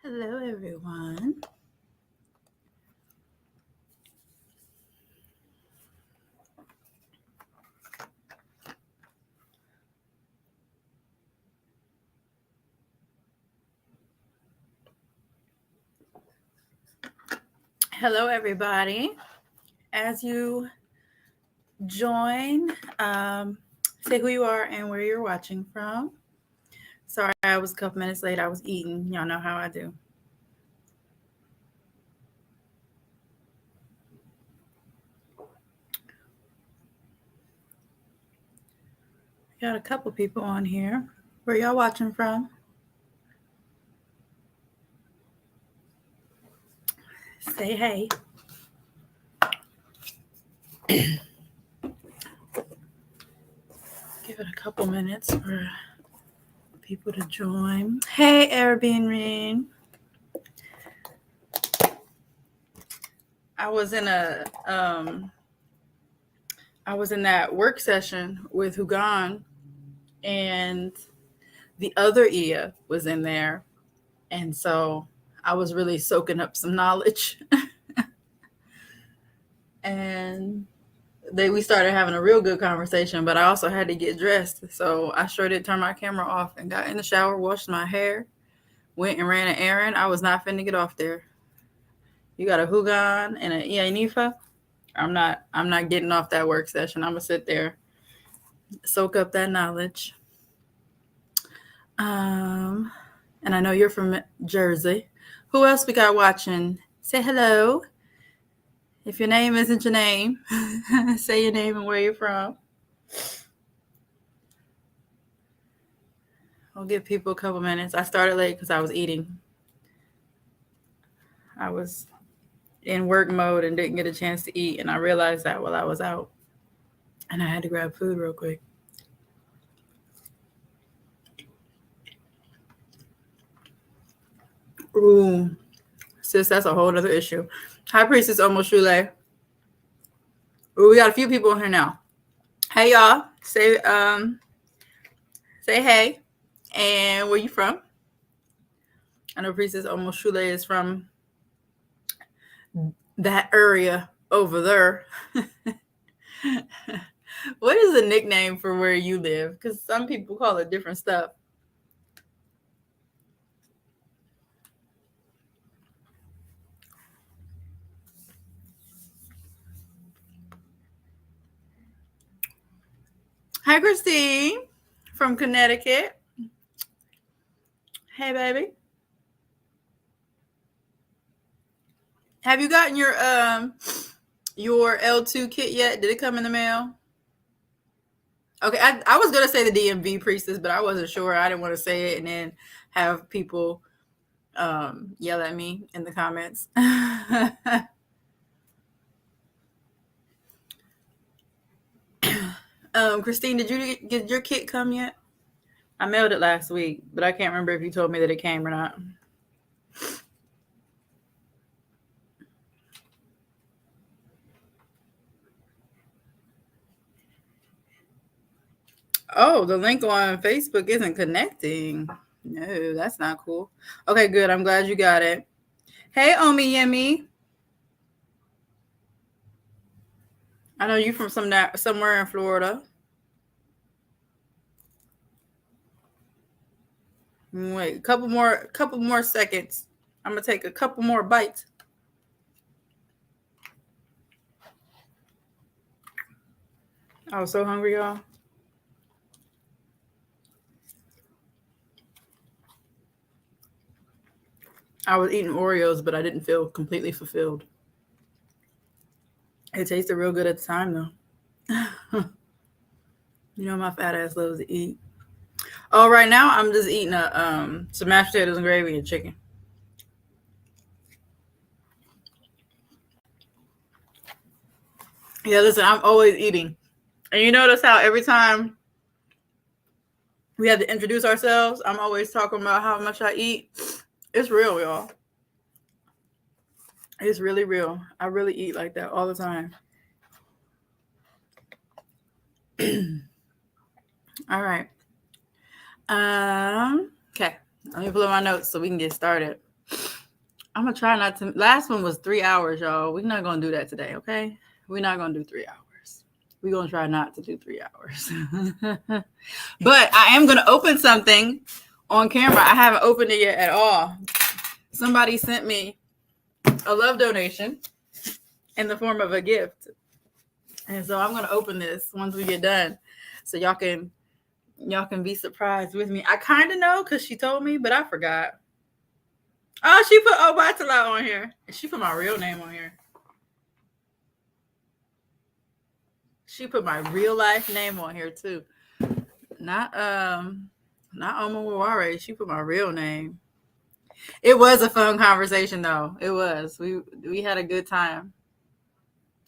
Hello, everyone. Hello, everybody. As you join, say who you are and where you're watching from. Sorry, I was a couple minutes late. I was eating. Y'all know how I do. Got a couple people on here. Where y'all watching from? Say hey. Give it a couple minutes for people to join. Hey, Airbnb. I was in that work session with Hugan, and the other Ia was in there. And so I was really soaking up some knowledge. And we started having a real good conversation, but I also had to get dressed. So I sure did turn my camera off and got in the shower, washed my hair, went and ran an errand. I was not finna get off there. You got a Hugan and an Ia Nifa. I'm not getting off that work session. I'm gonna sit there, soak up that knowledge. And I know you're from Jersey. Who else we got watching? Say hello. If your name isn't your name, say your name and where you're from. I'll give people a couple minutes. I started late because I was eating. I was in work mode and didn't get a chance to eat, and I realized that while I was out. And I had to grab food real quick. Ooh, sis, that's a whole other issue. High Priestess Almost Shule. Ooh, we got a few people in here now. Hey, y'all. Say hey. And where you from? I know Priestess Almost Shule is from that area over there. What is the nickname for where you live? Because some people call it different stuff. Hi, Christine from Connecticut. Hey, baby. Have you gotten your L2 kit yet? Did it come in the mail? Okay, I was gonna say the DMV priestess, but I wasn't sure. I didn't want to say it and then have people yell at me in the comments. Christine, did you get your kit come yet? I mailed it last week, but I can't remember if you told me that it came or not. Oh, the link on Facebook isn't connecting. No, that's not cool. Okay, good. I'm glad you got it. Hey, Omi Yemi. I know you from somewhere in Florida. Wait, a couple more seconds. I'm gonna take a couple more bites. I was so hungry, y'all. I was eating Oreos, but I didn't feel completely fulfilled. It tasted real good at the time, though. You know, my fat ass loves to eat. Oh, right now I'm just eating some mashed potatoes and gravy and chicken. Yeah, listen, I'm always eating. And you notice how every time we have to introduce ourselves, I'm always talking about how much I eat. It's real, y'all. It's really real. I really eat like that all the time. All right. Okay. Let me pull up my notes so we can get started. I'm gonna try not to. Last one was 3 hours, y'all. We're not gonna do that today, okay? We're not gonna do 3 hours. We're gonna try not to do 3 hours. But I am gonna open something on camera. I haven't opened it yet at all. Somebody sent me a love donation in the form of a gift, and so I'm gonna open this once we get done, so y'all can be surprised with me. I kind of know because she told me, but I forgot. Oh, she put Obatala on here. She put my real name on here. She put my real life name on here too. Not Omaware. She put my real name. It was a fun conversation though. It was. We had a good time.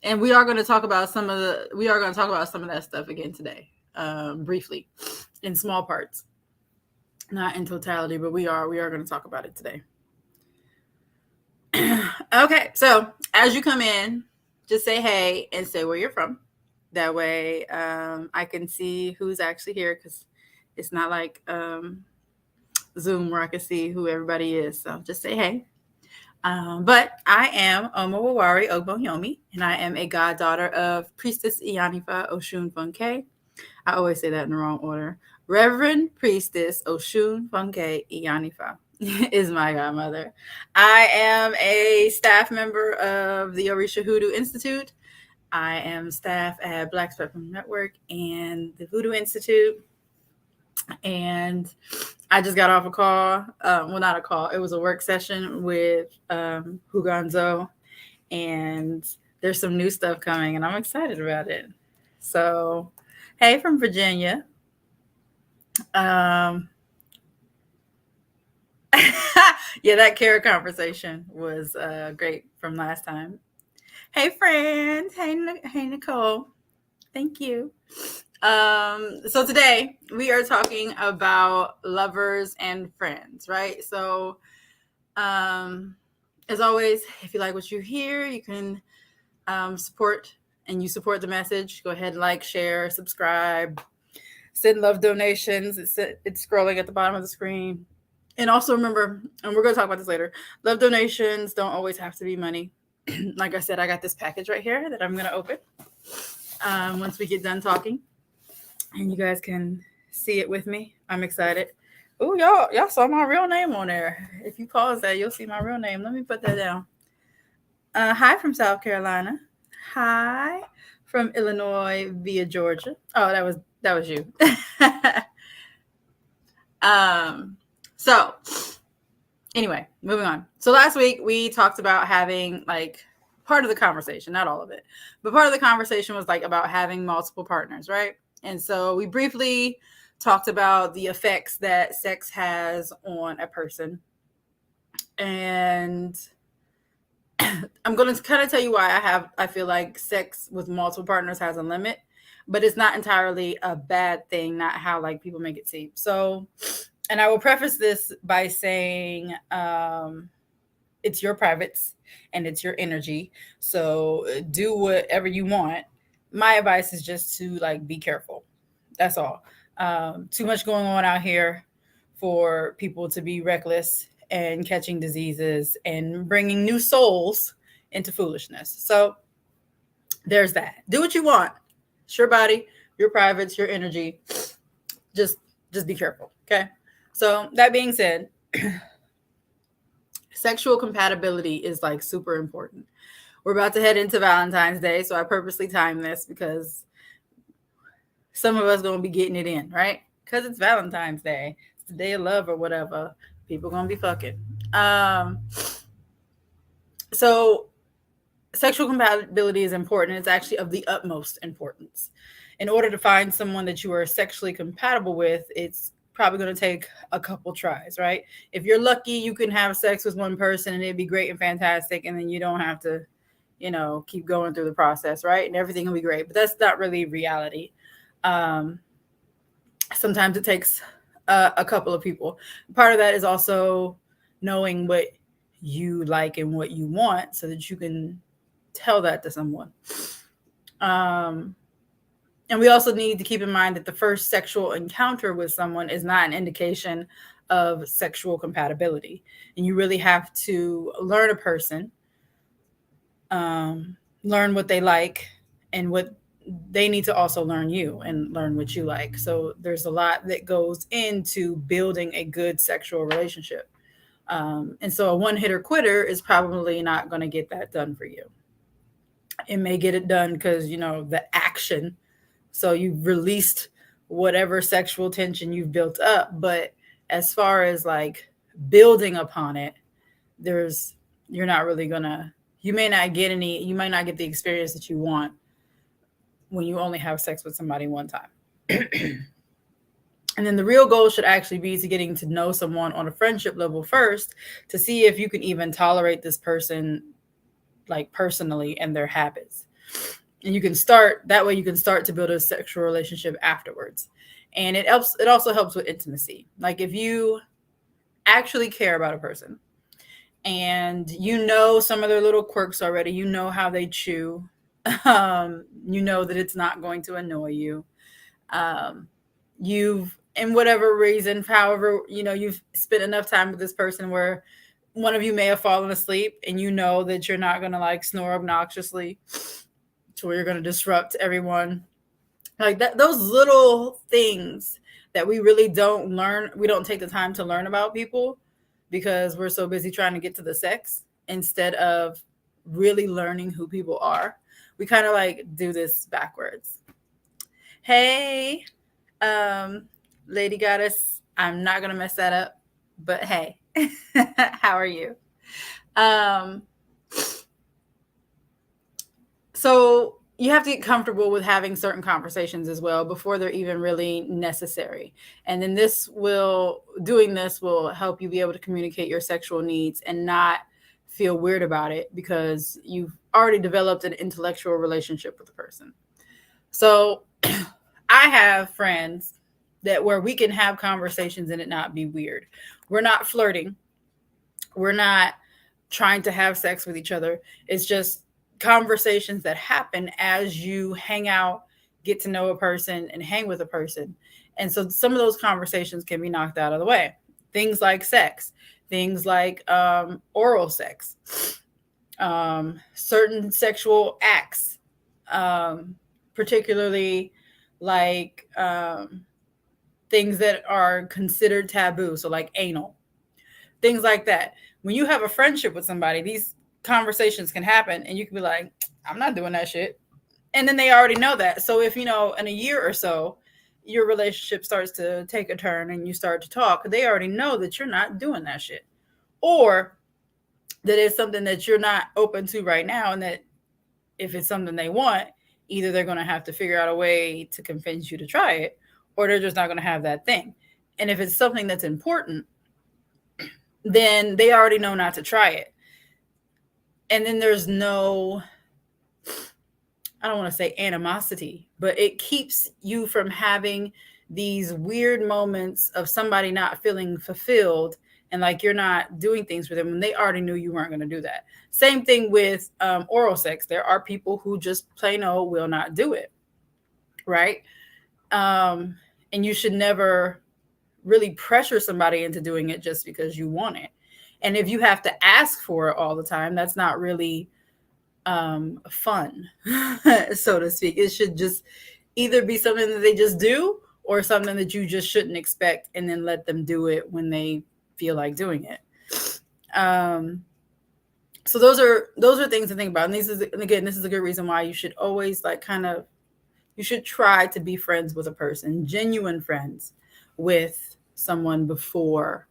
And we are going to talk about some of that stuff again today. Briefly, in small parts. Not in totality, but we are going to talk about it today. Okay, so as you come in, just say hey and say where you're from. That way I can see who's actually here, because it's not like Zoom where I can see who everybody is. So just say hey. But I am Omaware Ogbonyomi, and I am a goddaughter of Priestess Iyanifa Oshun Funke. I always say that in the wrong order. Reverend Priestess Oshun Funke Iyanifa is my godmother. I am a staff member of the Orisha Hoodoo Institute. I am staff at Black Spectrum Network and the Voodoo Institute. And I just got off a call. Well, not a call. It was a work session with Huganzo. And there's some new stuff coming, and I'm excited about it. So, hey from Virginia. Yeah, that carrot conversation was great from last time. Hey, friends. Hey, Nicole. Thank you. So today we are talking about lovers and friends, right? So, as always, if you like what you hear, you can support the message. Go ahead, like, share, subscribe, send love donations. It's scrolling at the bottom of the screen. And also remember, and we're going to talk about this later, love donations don't always have to be money. Like I said, I got this package right here that I'm going to open once we get done talking. And you guys can see it with me. I'm excited. Oh, y'all saw my real name on there. If you pause that, you'll see my real name. Let me put that down. Hi from South Carolina. Hi from Illinois via Georgia. Oh, that was you. So anyway, moving on. So last week we talked about having, like, part of the conversation, not all of it, but part of the conversation was like about having multiple partners, right? And so we briefly talked about the effects that sex has on a person. And I'm going to kind of tell you why I feel like sex with multiple partners has a limit, but it's not entirely a bad thing, not how like people make it seem. So, and I will preface this by saying it's your privates and it's your energy. So do whatever you want. My advice is just to like be careful. That's all. Too much going on out here for people to be reckless and catching diseases and bringing new souls into foolishness. So there's that. Do what you want. It's your body, your privates, your energy. Just be careful. Okay. So that being said, sexual compatibility is like super important. We're about to head into Valentine's Day, so I purposely timed this because some of us going to be getting it in, right? Because it's Valentine's Day. It's the day of love or whatever. People going to be fucking. So sexual compatibility is important. It's actually of the utmost importance. In order to find someone that you are sexually compatible with, it's probably going to take a couple tries, right? If you're lucky, you can have sex with one person and it'd be great and fantastic, and then you don't have to, keep going through the process, right? And everything will be great, but that's not really reality. Sometimes it takes a couple of people. Part of that is also knowing what you like and what you want so that you can tell that to someone. And we also need to keep in mind that the first sexual encounter with someone is not an indication of sexual compatibility. And you really have to learn a person, learn what they like, and what they need to also learn you and learn what you like. So there's a lot that goes into building a good sexual relationship. And so a one hitter quitter is probably not going to get that done for you. It may get it done because, the action. So you've released whatever sexual tension you've built up. But as far as like building upon it, you're not really gonna, you might not get the experience that you want when you only have sex with somebody one time. And then the real goal should actually be to getting to know someone on a friendship level first, to see if you can even tolerate this person, like personally, and their habits. And you can start that way. You can start to build a sexual relationship afterwards. And it also helps with intimacy. Like if you actually care about a person and you know some of their little quirks already, you know how they chew, you know that it's not going to annoy you. You've, in whatever reason, however, you've spent enough time with this person where one of you may have fallen asleep, and you know that you're not going to like snore obnoxiously to where you're going to disrupt everyone. Like that, those little things that we really don't learn, we don't take the time to learn about people because we're so busy trying to get to the sex instead of really learning who people are. We kind of like do this backwards. Hey, Lady Goddess, I'm not going to mess that up, but hey, how are you? So you have to get comfortable with having certain conversations as well before they're even really necessary. And then doing this will help you be able to communicate your sexual needs and not feel weird about it because you've already developed an intellectual relationship with the person. So I have friends where we can have conversations and it not be weird. We're not flirting. We're not trying to have sex with each other. It's just conversations that happen as you hang out, get to know a person, and hang with a person. And so some of those conversations can be knocked out of the way. Things like sex, things like oral sex, certain sexual acts, particularly like things that are considered taboo. So like anal, things like that. When you have a friendship with somebody, these conversations can happen and you can be like, I'm not doing that shit. And then they already know that. So if, in a year or so, your relationship starts to take a turn and you start to talk, they already know that you're not doing that shit. Or that it's something that you're not open to right now. And that if it's something they want, either they're going to have to figure out a way to convince you to try it, or they're just not going to have that thing. And if it's something that's important, then they already know not to try it. And then there's no, I don't want to say animosity, but it keeps you from having these weird moments of somebody not feeling fulfilled and like you're not doing things for them when they already knew you weren't going to do that. Same thing with oral sex. There are people who just plain old will not do it, right? And you should never really pressure somebody into doing it just because you want it. And if you have to ask for it all the time, that's not really fun, so to speak. It should just either be something that they just do or something that you just shouldn't expect and then let them do it when they feel like doing it. So those are things to think about. And this is a good reason why you should always you should try to be friends with a person, genuine friends with someone before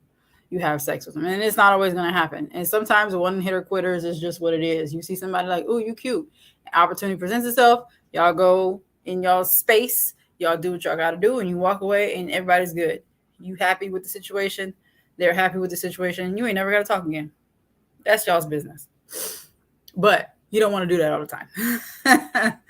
you have sex with them. And it's not always going to happen. And sometimes the one hitter quitters is just what it is. You see somebody like, oh, you cute. Opportunity presents itself. Y'all go in y'all space. Y'all do what y'all got to do. And you walk away and everybody's good. You happy with the situation. They're happy with the situation. You ain't never got to talk again. That's y'all's business. But you don't want to do that all the time.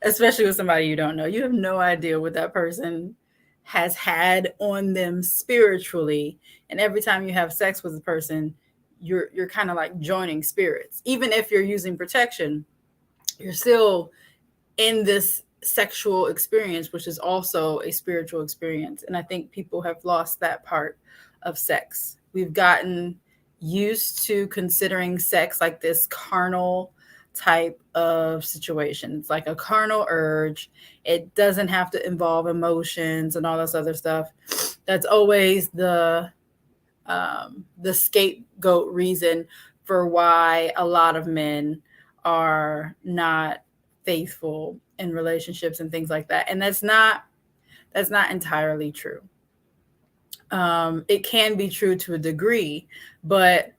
Especially with somebody you don't know. You have no idea what that person has had on them spiritually. And every time you have sex with a person, you're kind of like joining spirits. Even if you're using protection, you're still in this sexual experience, which is also a spiritual experience. And I think people have lost that part of sex. We've gotten used to considering sex like this carnal type of situation. It's like a carnal urge. It doesn't have to involve emotions and all this other stuff. That's always the scapegoat reason for why a lot of men are not faithful in relationships and things like that. And that's not entirely true. It can be true to a degree, but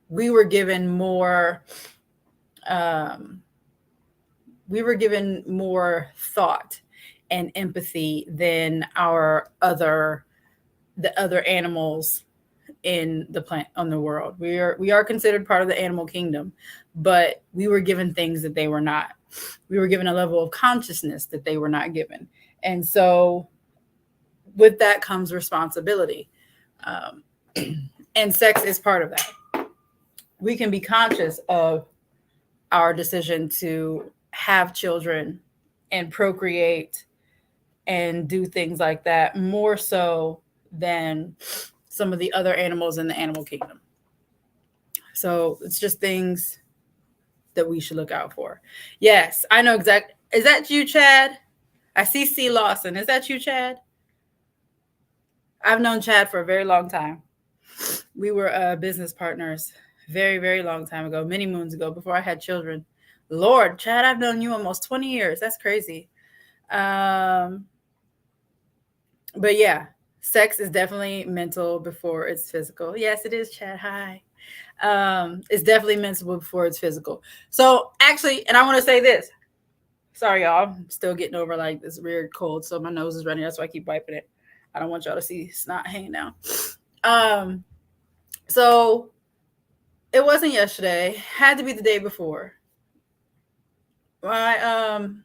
we were given more thought and empathy than the other animals in the plant on the world. We are considered part of the animal kingdom, but we were given things that they were not. We were given a level of consciousness that they were not given. And so with that comes responsibility. And sex is part of that. We can be conscious of our decision to have children and procreate and do things like that more so than some of the other animals in the animal kingdom. So it's just things that we should look out for. Yes, I know exactly. Is that you, Chad? I see C. Lawson. Is that you, Chad? I've known Chad for a very long time. We were business partners very, very long time ago, many moons ago, before I had children. Lord, Chad, I've known you almost 20 years. That's crazy. But yeah, sex is definitely mental before it's physical. Yes, it is, Chad. Hi. It's definitely mental before it's physical. So actually, and I want to say this. Sorry, y'all. I'm still getting over like this weird cold, so my nose is running. That's why I keep wiping it. I don't want y'all to see snot hanging down. So it wasn't yesterday. Had to be the day before. He kind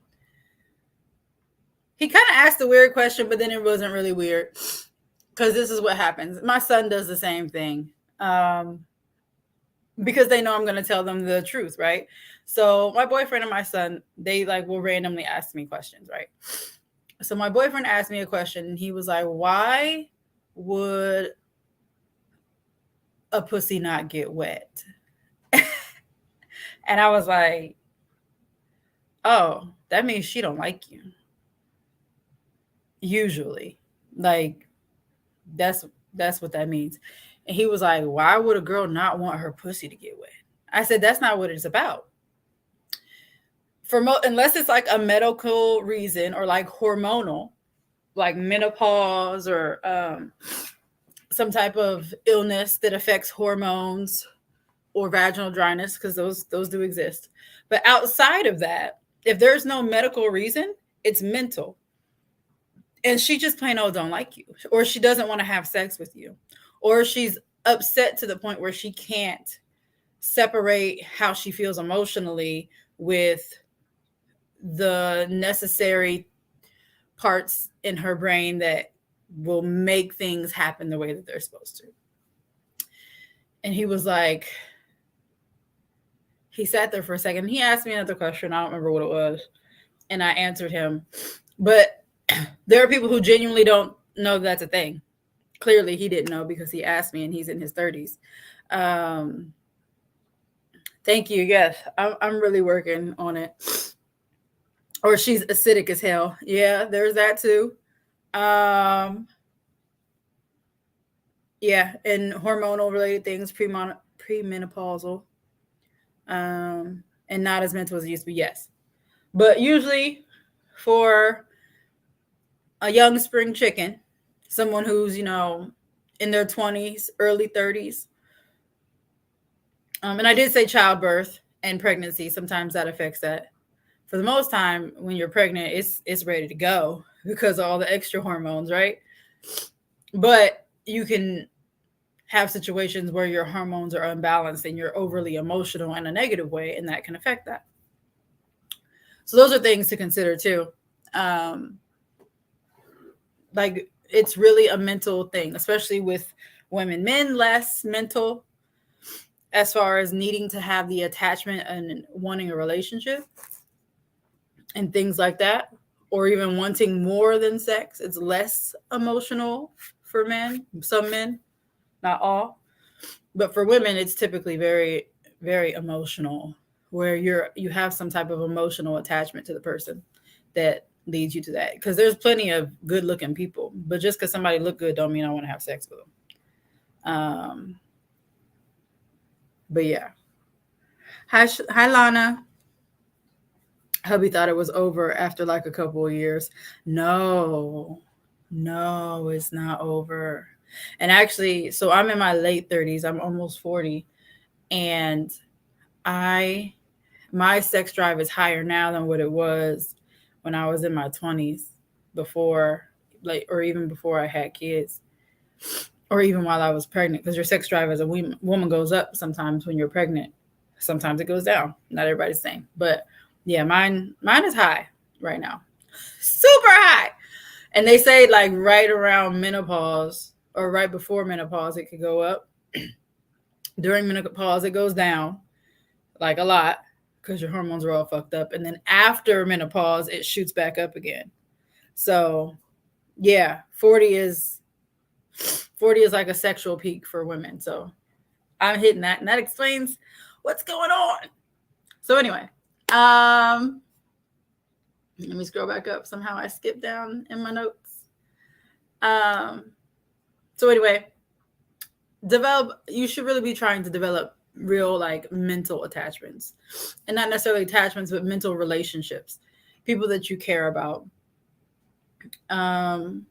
of asked a weird question, but then it wasn't really weird because this is what happens. My son does the same thing because they know I'm going to tell them the truth, right? So my boyfriend and my son, they like will randomly ask me questions, right? So my boyfriend asked me a question and he was like, why would a pussy not get wet? And I was like, oh, that means she don't like you. Usually, like that's what that means. And he was like, why would a girl not want her pussy to get wet? I said, that's not what it's about. Unless it's like a medical reason or like hormonal, like menopause or some type of illness that affects hormones or vaginal dryness, because those do exist. But outside of that, if there's no medical reason, it's mental. And she just plain old don't like you, or she doesn't want to have sex with you, or she's upset to the point where she can't separate how she feels emotionally with the necessary parts in her brain that will make things happen the way that they're supposed to. And he was like, he sat there for a second. He asked me another question. I don't remember what it was. And I answered him. But there are people who genuinely don't know that's a thing. Clearly, he didn't know because he asked me and he's in his 30s. Thank you. Yes, I'm really working on it. Or she's acidic as hell. Yeah, there's that too. Yeah, and hormonal related things, premenopausal. And not as mental as it used to be, yes. But usually for a young spring chicken, someone who's, in their 20s, early 30s. And I did say childbirth and pregnancy. Sometimes that affects that. For the most time, when you're pregnant, it's ready to go because of all the extra hormones, right? But you can have situations where your hormones are unbalanced and you're overly emotional in a negative way, and that can affect that. So those are things to consider too. Like it's really a mental thing, especially with women. Men, less mental as far as needing to have the attachment and wanting a relationship. and things like that, or even wanting more than sex. It's less emotional for men, some men, not all. But for women, it's typically very, very emotional, where you have some type of emotional attachment to the person that leads you to that. Because there's plenty of good looking people, but just because somebody look good don't mean I want to have sex with them. But yeah. Hi Lana. Hubby thought it was over after like a couple of years. No, no, it's not over. And actually, so I'm in my late 30s. I'm almost 40, and I my sex drive is higher now than what it was when I was in my 20s, before, like, or even before I had kids, or even while I was pregnant, because your sex drive as a woman goes up sometimes when you're pregnant. Sometimes it goes down. Not everybody's the same, but yeah, mine is high right now, super high. And they say like right around menopause or right before menopause it could go up. During menopause it goes down like a lot because your hormones are all fucked up, and then after menopause it shoots back up again. So yeah, 40 is like a sexual peak for women. So I'm hitting that, and that explains what's going on. So anyway, let me scroll back up. Somehow I skipped down in my notes. So anyway, you should really be trying to develop real like mental attachments, and not necessarily attachments, but mental relationships, people that you care about. And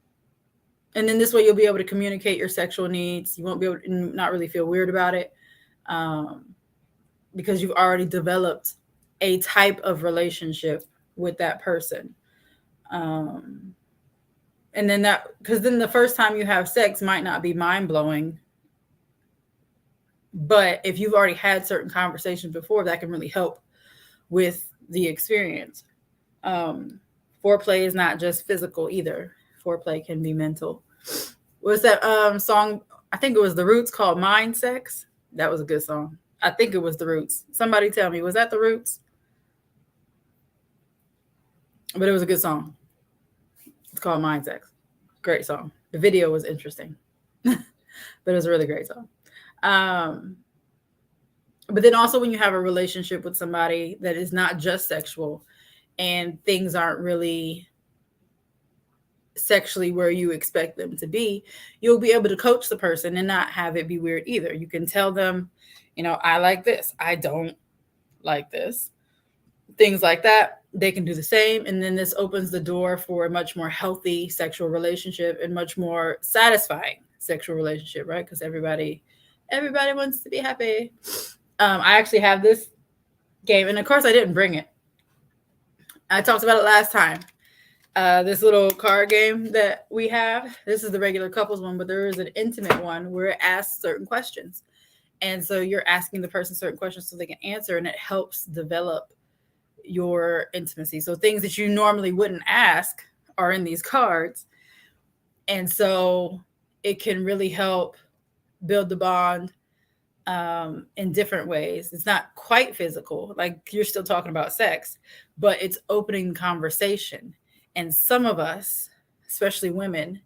then this way you'll be able to communicate your sexual needs. You won't be able to not really feel weird about it, because you've already developed a type of relationship with that person. And then because then the first time you have sex might not be mind blowing, but if you've already had certain conversations before, that can really help with the experience. Foreplay is not just physical either. Foreplay can be mental. What's that song? I think it was The Roots, called Mind Sex. That was a good song. I think it was The Roots. Somebody tell me, was that The Roots? But it was a good song. It's called Mind Sex. Great song. The video was interesting, but it was a really great song. But then also when you have a relationship with somebody that is not just sexual, and things aren't really sexually where you expect them to be, you'll be able to coach the person and not have it be weird either. You can tell them, I like this, I don't like this, things like that. They can do the same, and then this opens the door for a much more healthy sexual relationship and much more satisfying sexual relationship, right? Because everybody wants to be happy. I actually have this game, and of course I didn't bring it. I talked about it last time. This little card game that we have. This is the regular couples one, but there is an intimate one where it asks certain questions. And so you're asking the person certain questions so they can answer, and it helps develop your intimacy. So things that you normally wouldn't ask are in these cards. And so it can really help build the bond in different ways. It's not quite physical, like you're still talking about sex, but it's opening conversation. And some of us, especially women,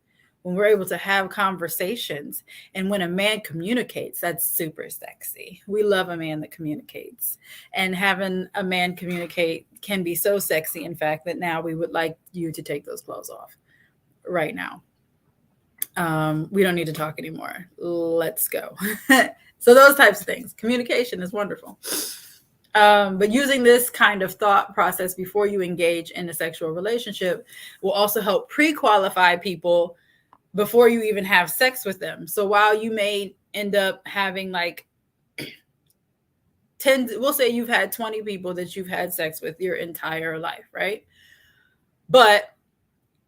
when we're able to have conversations, and when a man communicates, that's super sexy. We love a man that communicates, and having a man communicate can be so sexy, in fact, that now we would like you to take those clothes off right now. We don't need to talk anymore. Let's go. So those types of things. Communication is wonderful. But using this kind of thought process before you engage in a sexual relationship will also help pre-qualify people before you even have sex with them. So while you may end up having like 10, we'll say you've had 20 people that you've had sex with your entire life, right? But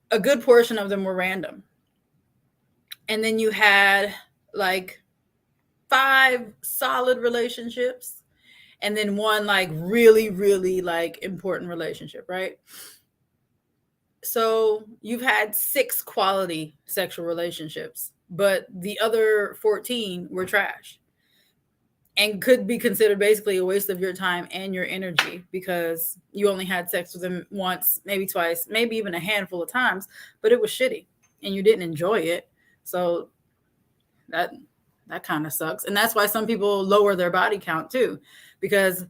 a good portion of them were random. And then you had like 5 solid relationships, and then one like really, really like important relationship, right? So you've had 6 quality sexual relationships, but the other 14 were trash. and could be considered basically a waste of your time and your energy because you only had sex with them once, maybe twice, maybe even a handful of times, but it was shitty and you didn't enjoy it. So that that kind of sucks. And that's why some people lower their body count too, because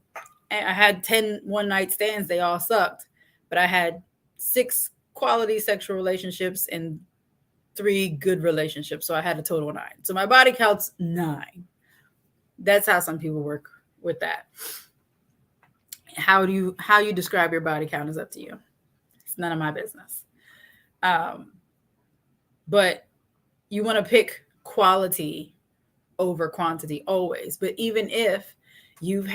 I had 10 one night stands, they all sucked, but I had 6 quality sexual relationships and 3 good relationships. So I had a total of 9. So my body count's 9. That's how some people work with that. How you describe your body count is up to you. It's none of my business. But you want to pick quality over quantity always. But even if you've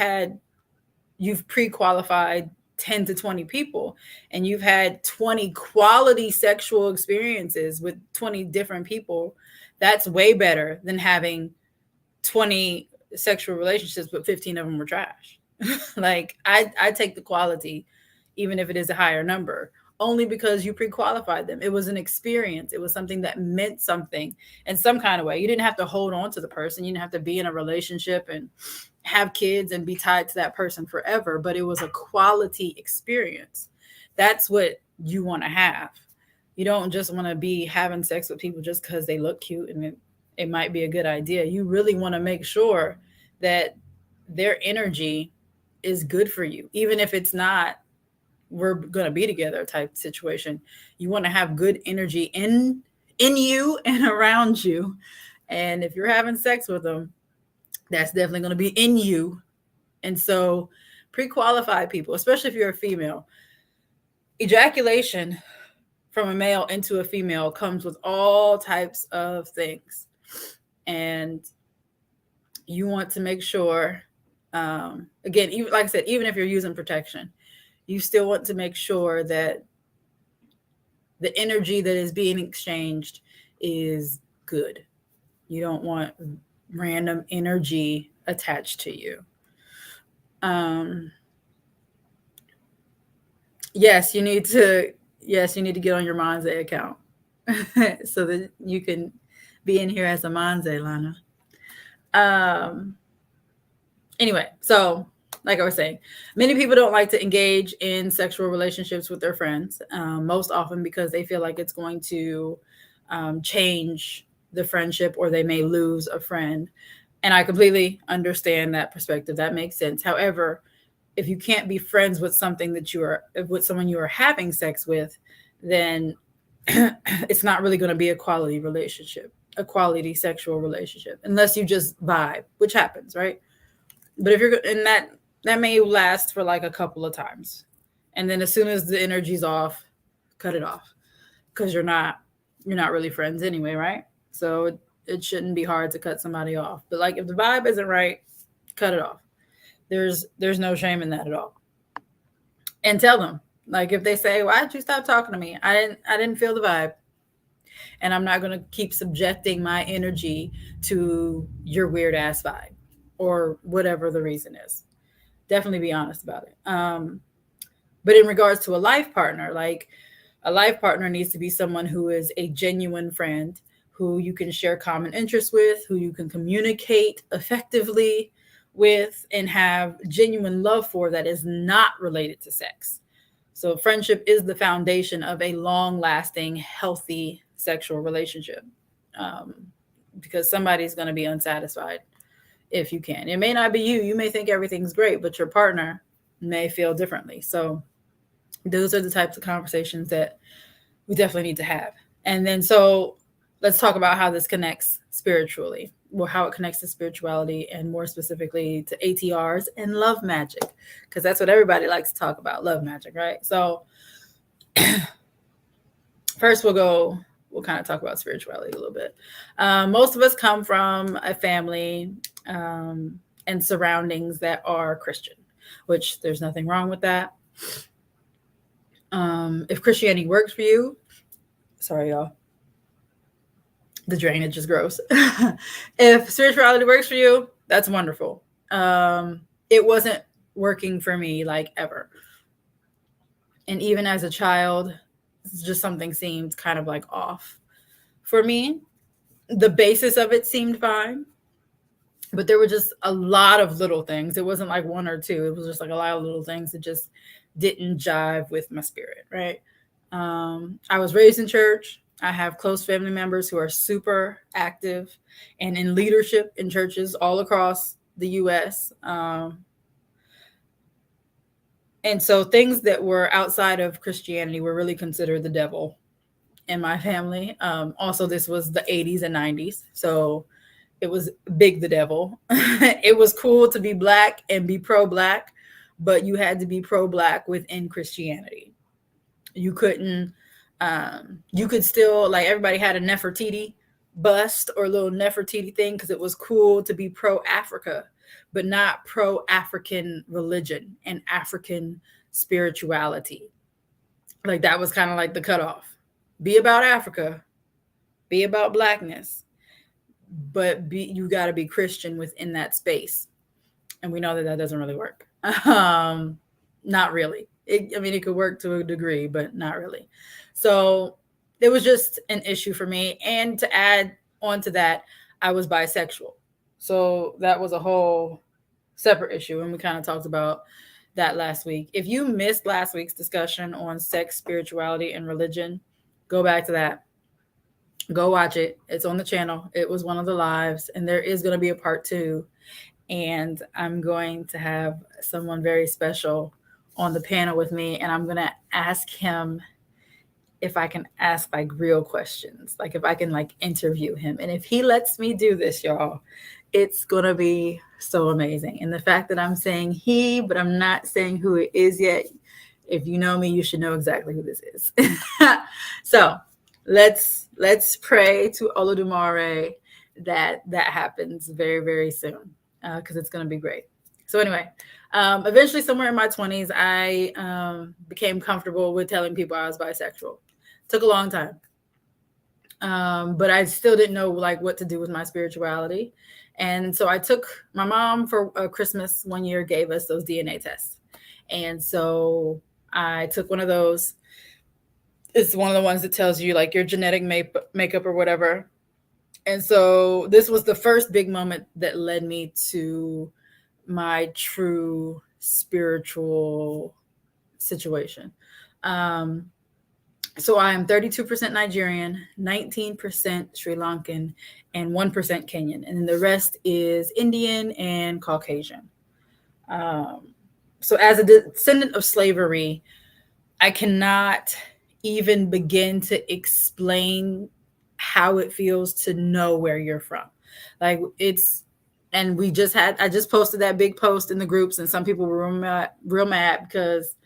pre-qualified 10 to 20 people and you've had 20 quality sexual experiences with 20 different people, that's way better than having 20 sexual relationships but 15 of them were trash. Like I take the quality even if it is a higher number, only because you pre-qualified them. It was an experience. It was something that meant something in some kind of way. You didn't have to hold on to the person. You didn't have to be in a relationship and have kids and be tied to that person forever, but it was a quality experience. That's what you want to have. You don't just want to be having sex with people just because they look cute and it might be a good idea. You really want to make sure that their energy is good for you, even if it's not we're gonna be together type situation. You want to have good energy in you and around you. And if you're having sex with them, that's definitely going to be in you. And so pre-qualified people, especially if you're a female, ejaculation from a male into a female comes with all types of things. And you want to make sure, again, even like I said, even if you're using protection, you still want to make sure that the energy that is being exchanged is good. You don't want random energy attached to you. Yes, you need to get on your Monze account so that you can be in here as a Monze, Lana. Anyway, so like I was saying, many people don't like to engage in sexual relationships with their friends, most often because they feel like it's going to change the friendship or they may lose a friend. And I completely understand that perspective. That makes sense. However, if you can't be friends with someone you are having sex with, then it's not really going to be a quality relationship, a quality sexual relationship, unless you just vibe, which happens, right? But if you're in that may last for like a couple of times. And then as soon as the energy's off, cut it off. Because you're not really friends anyway, right? So it shouldn't be hard to cut somebody off. But like if the vibe isn't right, cut it off. There's no shame in that at all. And tell them. Like if they say, "Why did you stop talking to me? I didn't feel the vibe." And I'm not going to keep subjecting my energy to your weird ass vibe or whatever the reason is. Definitely be honest about it. But in regards to a life partner, like a life partner needs to be someone who is a genuine friend, who you can share common interests with, who you can communicate effectively with, and have genuine love for that is not related to sex. So friendship is the foundation of a long-lasting, healthy sexual relationship, because somebody's going to be unsatisfied if you can. It may not be you. You may think everything's great, but your partner may feel differently. So those are the types of conversations that we definitely need to have. And then so let's talk about how this connects spiritually, or how it connects to spirituality, and more specifically to ATRs and love magic, because that's what everybody likes to talk about, love magic, right? So first we'll kind of talk about spirituality a little bit. Most of us come from a family and surroundings that are Christian, which there's nothing wrong with that. If Christianity works for you, sorry, y'all, the drainage is gross. If spirituality works for you, that's wonderful. It wasn't working for me like ever. And even as a child, just something seemed kind of like off for me. The basis of it seemed fine, But there were just a lot of little things. It wasn't like one or two. It was just like a lot of little things that just didn't jive with my spirit, right? I was raised in church. I have close family members who are super active and in leadership in churches all across the US. And so things that were outside of Christianity were really considered the devil in my family. Also, this was the 80s and 90s. So it was big the devil. It was cool to be black and be pro black, but you had to be pro black within Christianity. You couldn't, you could still, like, everybody had a Nefertiti bust or a little Nefertiti thing because it was cool to be pro Africa, but not pro African religion and African spirituality. Like, that was kind of like the cutoff. Be about Africa, be about blackness, but you got to be Christian within that space. And we know that that doesn't really work. Not really. It could work to a degree, but not really. So it was just an issue for me. And to add on to that, I was bisexual. So that was a whole separate issue. And we kind of talked about that last week. If you missed last week's discussion on sex, spirituality, and religion, go back to that. Go watch it. It's on the channel. It was one of the lives, and there is going to be a part 2. And I'm going to have someone very special on the panel with me, and I'm going to ask him if I can ask like real questions, like if I can like interview him. And if he lets me do this, y'all, it's going to be so amazing. And the fact that I'm saying he, but I'm not saying who it is yet. If you know me, you should know exactly who this is. So let's pray to Olodumare that happens very, very soon, because it's going to be great. So anyway, eventually somewhere in my 20s, I became comfortable with telling people I was bisexual. Took a long time. But I still didn't know like what to do with my spirituality. And so I took my mom for Christmas one year, gave us those DNA tests. And so I took one of those. It's one of the ones that tells you like your genetic makeup or whatever. And so this was the first big moment that led me to my true spiritual situation. So I am 32% Nigerian, 19% Sri Lankan, and 1% Kenyan. And the rest is Indian and Caucasian. So as a descendant of slavery, I cannot even begin to explain how it feels to know where you're from. Like and I just posted that big post in the groups, and some people were real mad because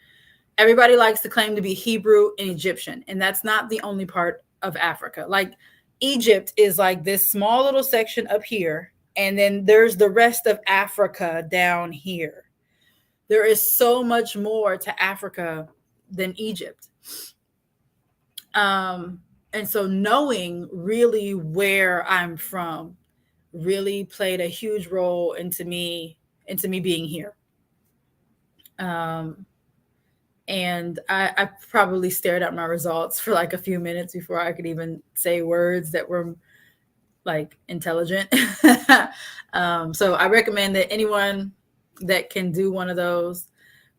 everybody likes to claim to be Hebrew and Egyptian, and that's not the only part of Africa. Like Egypt is like this small little section up here, and then there's the rest of Africa down here. There is so much more to Africa than Egypt. And so knowing really where I'm from really played a huge role into me being here. And I probably stared at my results for like a few minutes before I could even say words that were like intelligent. So I recommend that anyone that can do one of those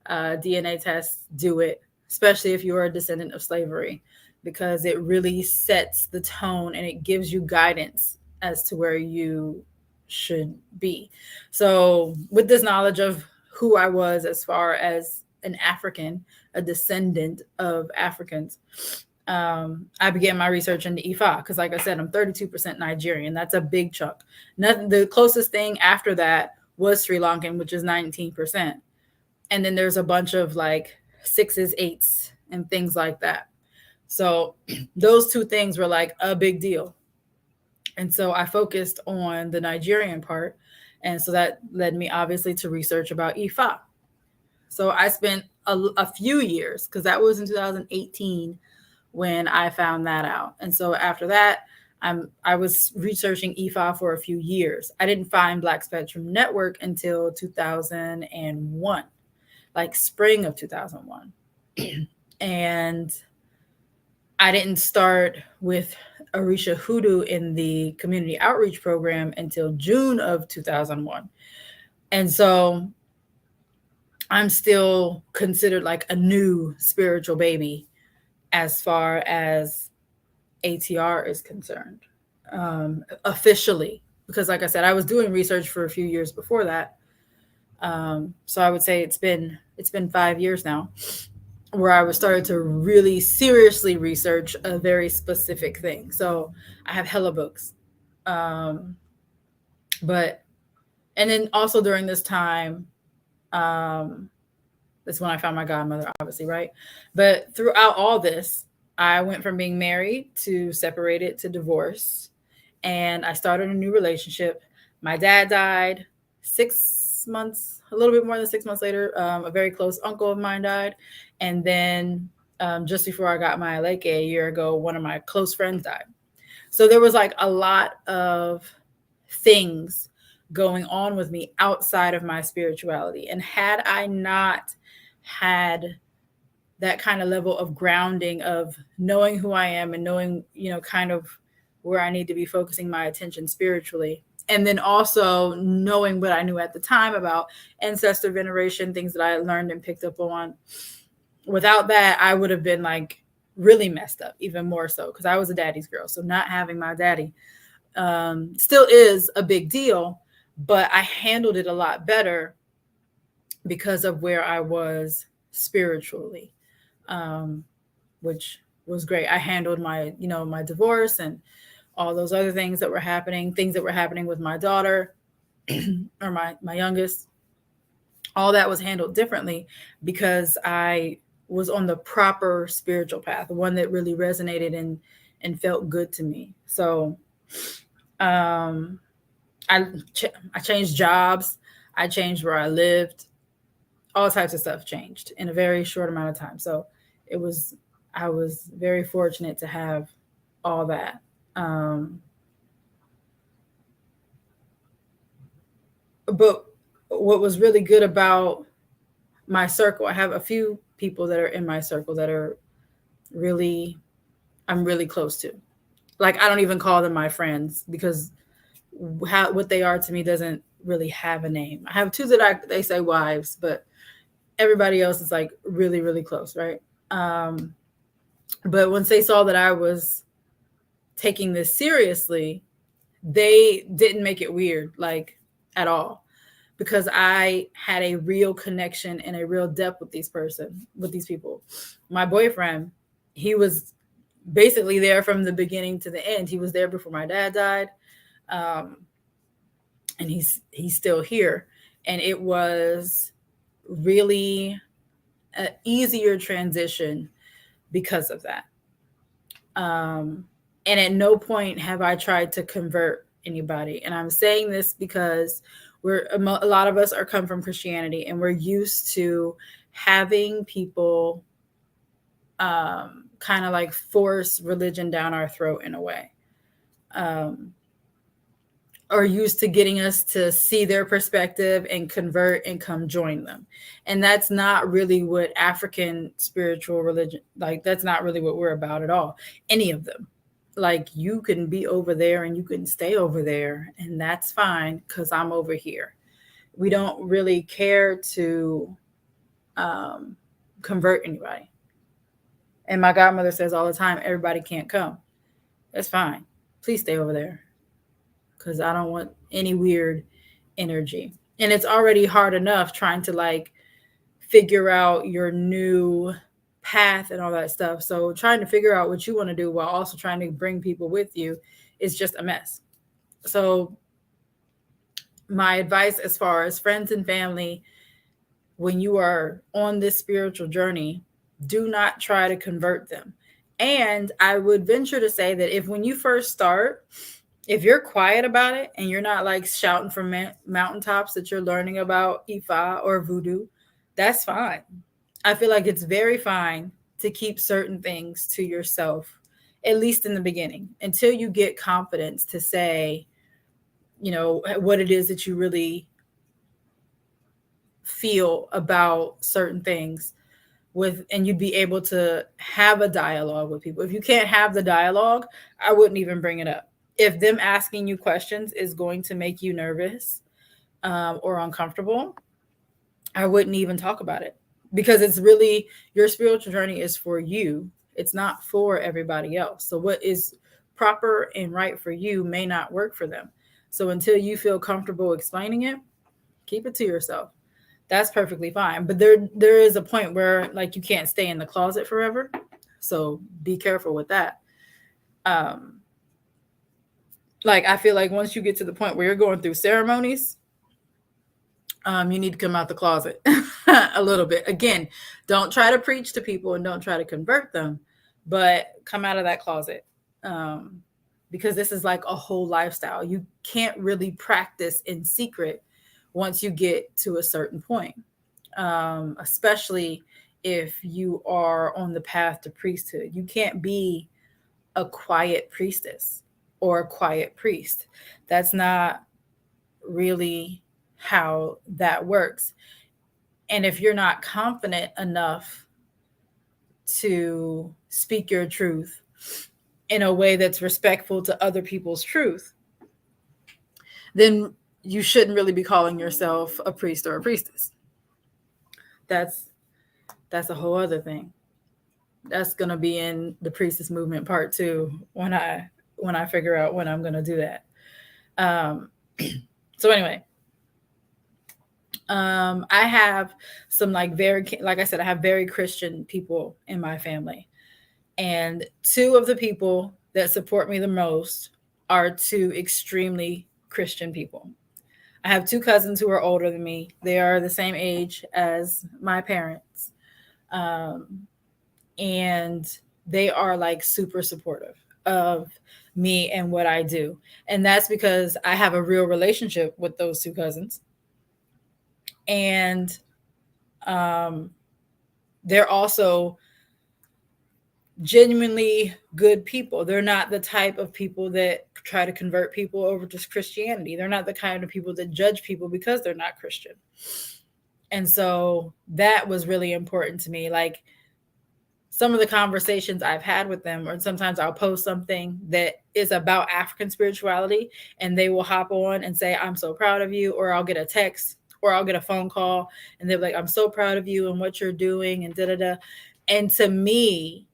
DNA tests, do it, especially if you are a descendant of slavery, because it really sets the tone and it gives you guidance as to where you should be. So with this knowledge of who I was as far as an African, a descendant of Africans, I began my research into Ifa because, like I said, I'm 32% Nigerian. That's a big chunk. The closest thing after that was Sri Lankan, which is 19%. And then there's a bunch of like 6s, 8s, and things like that. So those two things were like a big deal. And so I focused on the Nigerian part. And so that led me obviously to research about Ifa. So I spent a few years, because that was in 2018 when I found that out. And so after that, I was researching Ifa for a few years. I didn't find Black Spectrum Network until 2001, like spring of 2001. And I didn't start with Orisha Hoodoo in the community outreach program until June of 2001. And so I'm still considered like a new spiritual baby as far as ATR is concerned, officially. Because, like I said, I was doing research for a few years before that. So I would say it's been 5 years now where I was started to really seriously research a very specific thing. So I have hella books. Um, but and then also during this time, um, that's when I found my godmother, obviously, right? But throughout all this, I went from being married to separated to divorce, and I started a new relationship. My dad died 6 months, a little bit more than 6 months later. A very close uncle of mine died, and then just before I got my lake a year ago, one of my close friends died. So there was like a lot of things going on with me outside of my spirituality. And had I not had that kind of level of grounding of knowing who I am and knowing, kind of where I need to be focusing my attention spiritually. And then also knowing what I knew at the time about ancestor veneration, things that I learned and picked up on. Without that, I would have been like really messed up, even more so, because I was a daddy's girl. So not having my daddy still is a big deal, but I handled it a lot better because of where I was spiritually, um, which was great. I handled my divorce and all those other things that were happening with my daughter or my youngest. All that was handled differently because I was on the proper spiritual path, one that really resonated and felt good to me. So, um, I changed jobs, I changed where I lived, all types of stuff changed in a very short amount of time. So it was I was very fortunate to have all that. Um, but what was really good about my circle, I have a few people that are in my circle that are really I'm really close to. Like I don't even call them my friends because what they are to me doesn't really have a name. I have two that they say wives, but everybody else is like really really close, right? Um, but once they saw that I was taking this seriously, they didn't make it weird, like at all, because I had a real connection and a real depth with these people. My boyfriend, he was basically there from the beginning to the end. He was there before my dad died, um, and he's still here. And it was really an easier transition because of that. Um, and at no point have I tried to convert anybody. And I'm saying this because a lot of us are come from Christianity and we're used to having people kind of like force religion down our throat in a way. Um, are used to getting us to see their perspective and convert and come join them. And that's not really what African spiritual religion, like, that's not really what we're about at all. Any of them. Like, you can be over there and you can stay over there, and that's fine because I'm over here. We don't really care to um, convert anybody. And my godmother says all the time, everybody can't come. That's fine. Please stay over there because I don't want any weird energy. And it's already hard enough trying to like figure out your new path and all that stuff. So trying to figure out what you want to do while also trying to bring people with you is just a mess. So my advice as far as friends and family, when you are on this spiritual journey, do not try to convert them. And I would venture to say that if when you first start, if you're quiet about it and you're not like shouting from mountaintops that you're learning about Ifa or voodoo, that's fine. I feel like it's very fine to keep certain things to yourself, at least in the beginning, until you get confidence to say, what it is that you really feel about certain things. and you'd be able to have a dialogue with people. If you can't have the dialogue, I wouldn't even bring it up. If them asking you questions is going to make you nervous or uncomfortable, I wouldn't even talk about it, because it's really, your spiritual journey is for you. It's not for everybody else. So what is proper and right for you may not work for them. So until you feel comfortable explaining it, keep it to yourself. That's perfectly fine. But there is a point where, like, you can't stay in the closet forever. So be careful with that. Um, like, I feel like once you get to the point where you're going through ceremonies, you need to come out the closet a little bit. Again, don't try to preach to people and don't try to convert them, but come out of that closet. Because this is like a whole lifestyle. You can't really practice in secret once you get to a certain point, especially if you are on the path to priesthood. You can't be a quiet priestess or a quiet priest. That's not really how that works. And if you're not confident enough to speak your truth in a way that's respectful to other people's truth, then you shouldn't really be calling yourself a priest or a priestess. That's a whole other thing. That's going to be in the priestess movement part 2 when I figure out when I'm going to do that. So anyway, I have some like I said, I have very Christian people in my family, and 2 of the people that support me the most are 2 extremely Christian people. I have 2 cousins who are older than me. They are the same age as my parents. And they are like super supportive of me and what I do. And that's because I have a real relationship with those 2 cousins. And they're also genuinely good people. They're not the type of people that try to convert people over to Christianity. They're not the kind of people that judge people because they're not Christian. And so that was really important to me. Like, some of the conversations I've had with them, or sometimes I'll post something that is about African spirituality and they will hop on and say, I'm so proud of you. Or I'll get a text or I'll get a phone call and they're like, I'm so proud of you and what you're doing and da-da-da. And to me,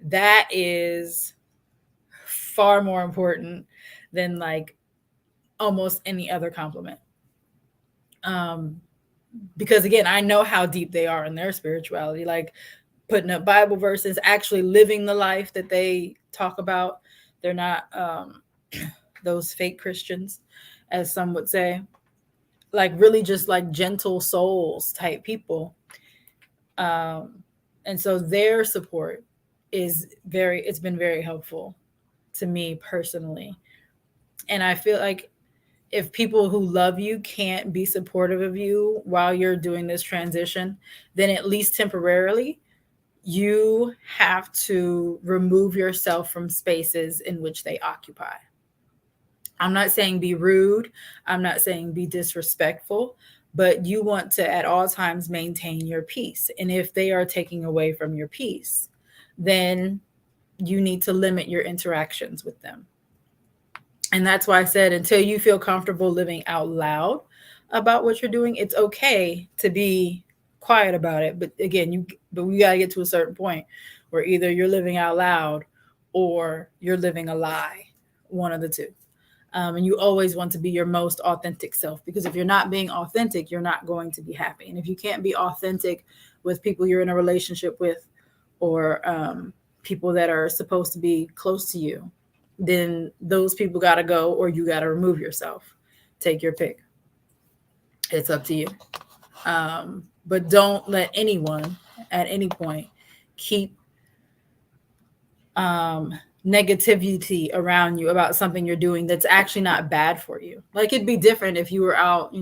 that is far more important than like almost any other compliment. Because again, I know how deep they are in their spirituality, like putting up Bible verses, actually living the life that they talk about. They're not those fake Christians, as some would say, like really just like gentle souls type people. And so their support it's been very helpful to me personally. And I feel like if people who love you can't be supportive of you while you're doing this transition, then at least temporarily, you have to remove yourself from spaces in which they occupy. I'm not saying be rude. I'm not saying be disrespectful, but you want to at all times maintain your peace. And if they are taking away from your peace, then you need to limit your interactions with them. And that's why I said, until you feel comfortable living out loud about what you're doing, it's okay to be quiet about it. But again, we got to get to a certain point where either you're living out loud or you're living a lie, one of the two. And you always want to be your most authentic self, because if you're not being authentic, you're not going to be happy. And if you can't be authentic with people you're in a relationship with, or people that are supposed to be close to you, then those people got to go, or you got to remove yourself. Take your pick. It's up to you. But don't let anyone at any point keep negativity around you about something you're doing that's actually not bad for you. Like, it'd be different if you were out,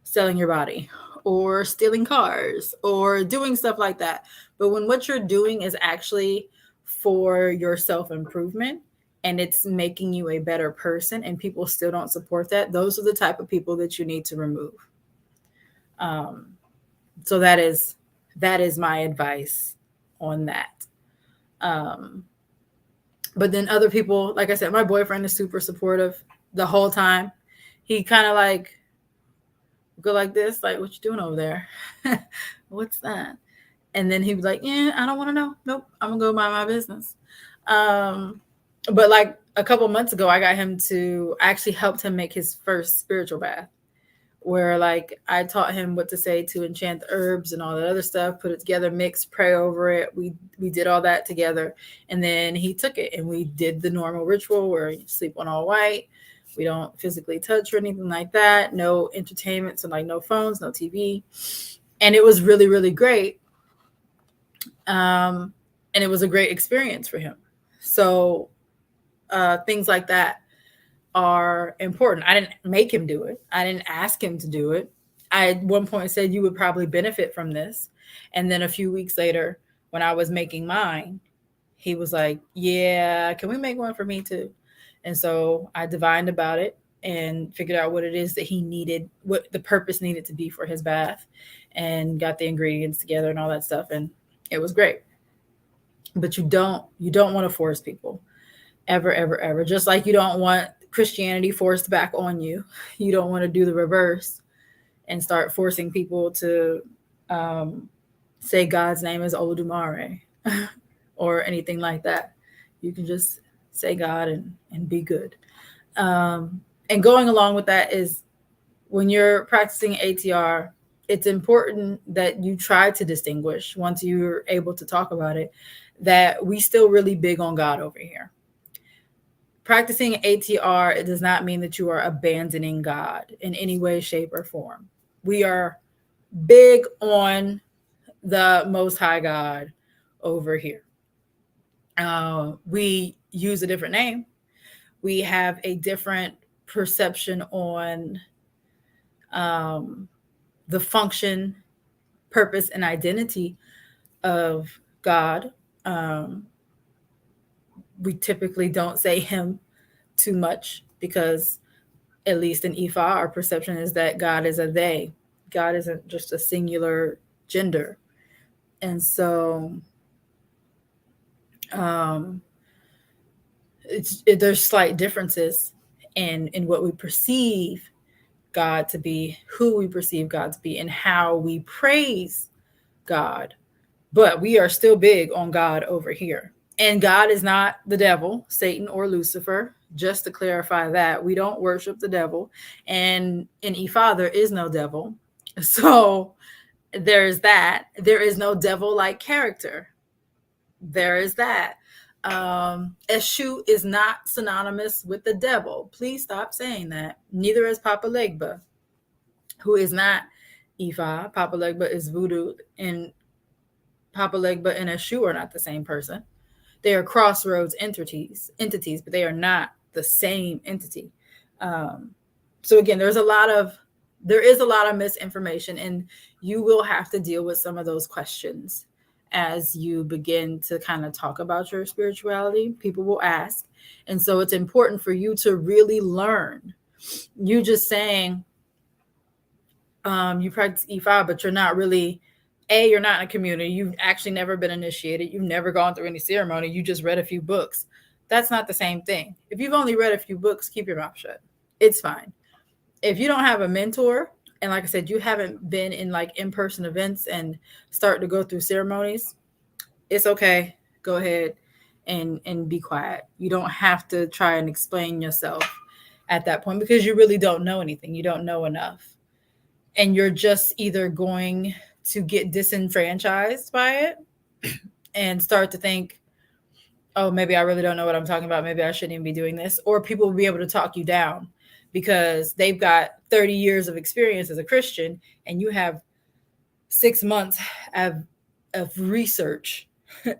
selling your body or stealing cars or doing stuff like that. But when what you're doing is actually for your self-improvement and it's making you a better person and people still don't support that, those are the type of people that you need to remove. So that is That is my advice on that. Um, but then other people, like I said, my boyfriend is super supportive the whole time. He kind of like go like this, like, what you doing over there? What's that? And then he was like, yeah, I don't want to know. Nope, I'm gonna go mind my business. Um, but like a couple months ago, I got him to I actually helped him make his first spiritual bath, where like I taught him what to say to enchant the herbs and all that other stuff, put it together, mix, pray over it. We did all that together, and then he took it and we did the normal ritual where you sleep on all white. We don't physically touch or anything like that. No entertainment, so like no phones, no TV, and it was really really great. Um, and it was a great experience for him. So things like that are important. I didn't make him do it. I didn't ask him to do it. I at one point said you would probably benefit from this. And then a few weeks later, when I was making mine, he was like, yeah, can we make one for me too? And so I divined about it and figured out what it is that he needed, what the purpose needed to be for his bath, and got the ingredients together and all that stuff. And it was great. But you don't want to force people ever, ever, ever. Just like you don't want Christianity forced back on you. You don't want to do the reverse and start forcing people to um, say God's name is Olodumare or anything like that. You can just say God and be good. And going along with that is when you're practicing ATR, it's important that you try to distinguish once you're able to talk about it that we still really big on God over here. Practicing ATR, it does not mean that you are abandoning God in any way, shape, or form. We are big on the Most High God over here. We use a different name. We have a different perception on um, the function, purpose, and identity of God. Um, we typically don't say him too much because, at least in Ifa, our perception is that God is a they. God isn't just a singular gender. And so um, there's slight differences in what we perceive God to be, who we perceive God to be, and how we praise God. But we are still big on God over here. And God is not the devil, Satan, or Lucifer. Just to clarify that, we don't worship the devil. And in Ifa, there is no devil. So there's that. There is no devil-like character. There is that. Eshu is not synonymous with the devil. Please stop saying that. Neither is Papa Legba, who is not Ifa. Papa Legba is voodoo, and Papa Legba and Eshu are not the same person. They are crossroads entities, but they are not the same entity. Um, so again, there is a lot of misinformation, and you will have to deal with some of those questions as you begin to kind of talk about your spirituality. People will ask, and so it's important for you to really learn. You just saying you practice E5, but you're not really you're not in a community. You've actually never been initiated. You've never gone through any ceremony. You just read a few books. That's not the same thing. If you've only read a few books, keep your mouth shut. It's fine. If you don't have a mentor, and like I said, you haven't been in like in-person events and start to go through ceremonies, it's okay. Go ahead and be quiet. You don't have to try and explain yourself at that point because you really don't know anything. You don't know enough. And you're just either going to get disenfranchised by it and start to think, oh, maybe I really don't know what I'm talking about. Maybe I shouldn't even be doing this. Or people will be able to talk you down because they've got 30 years of experience as a Christian and you have 6 months of research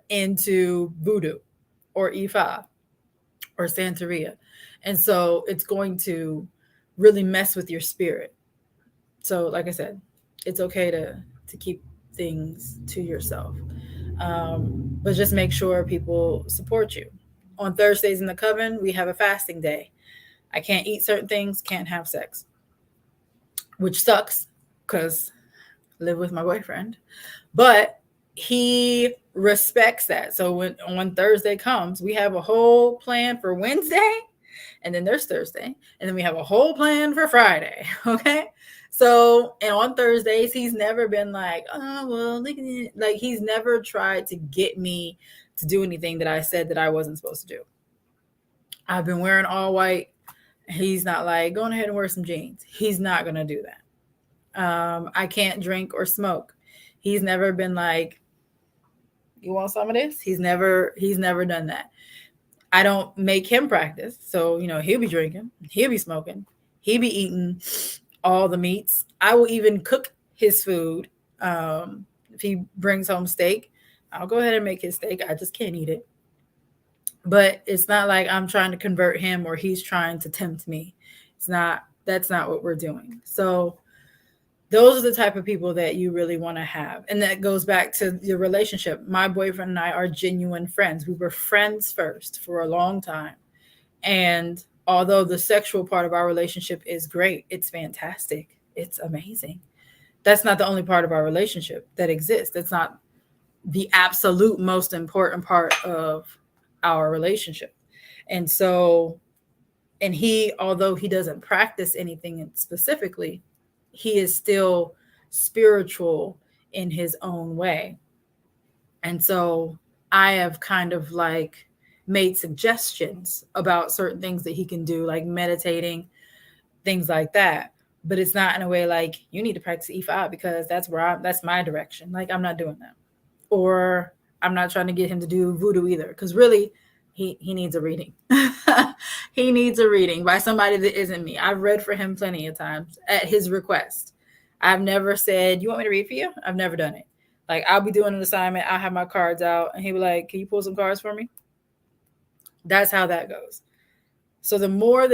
into voodoo or Ifa or Santeria. And so it's going to really mess with your spirit. So like I said, it's okay to keep things to yourself. But just make sure people support you. On Thursdays in the Coven, we have a fasting day. I can't eat certain things, can't have sex, which sucks because live with my boyfriend, but he respects that. So when Thursday comes, we have a whole plan for Wednesday, and then there's Thursday, and then we have a whole plan for Friday. Okay. So, and on Thursdays, he's never been like, oh, well, look at it. Like, he's never tried to get me to do anything that I said that I wasn't supposed to do. I've been wearing all white. He's not like, going ahead and wear some jeans. He's not going to do that. I can't drink or smoke. He's never been like, you want some of this? He's never done that. I don't make him practice. So, he'll be drinking, he'll be smoking, he'll be eating all the meats. I will even cook his food. If he brings home steak, I'll go ahead and make his steak. I just can't eat it. But it's not like I'm trying to convert him or he's trying to tempt me. That's not what we're doing. So those are the type of people that you really want to have. And that goes back to your relationship. My boyfriend and I are genuine friends. We were friends first for a long time. And although the sexual part of our relationship is great, it's fantastic, it's amazing, that's not the only part of our relationship that exists. That's not the absolute most important part of our relationship. And so, and he, although he doesn't practice anything specifically, he is still spiritual in his own way. And so I have kind of like made suggestions about certain things that he can do, like meditating, things like that. But it's not in a way like, you need to practice E5 because that's my direction. Like, I'm not doing that. Or I'm not trying to get him to do voodoo either, because really he needs a reading. He needs a reading by somebody that isn't me. I've read for him plenty of times at his request. I've never said, you want me to read for you? I've never done it. Like, I'll be doing an assignment, I'll have my cards out, and he'll be like, can you pull some cards for me? That's how that goes. So the more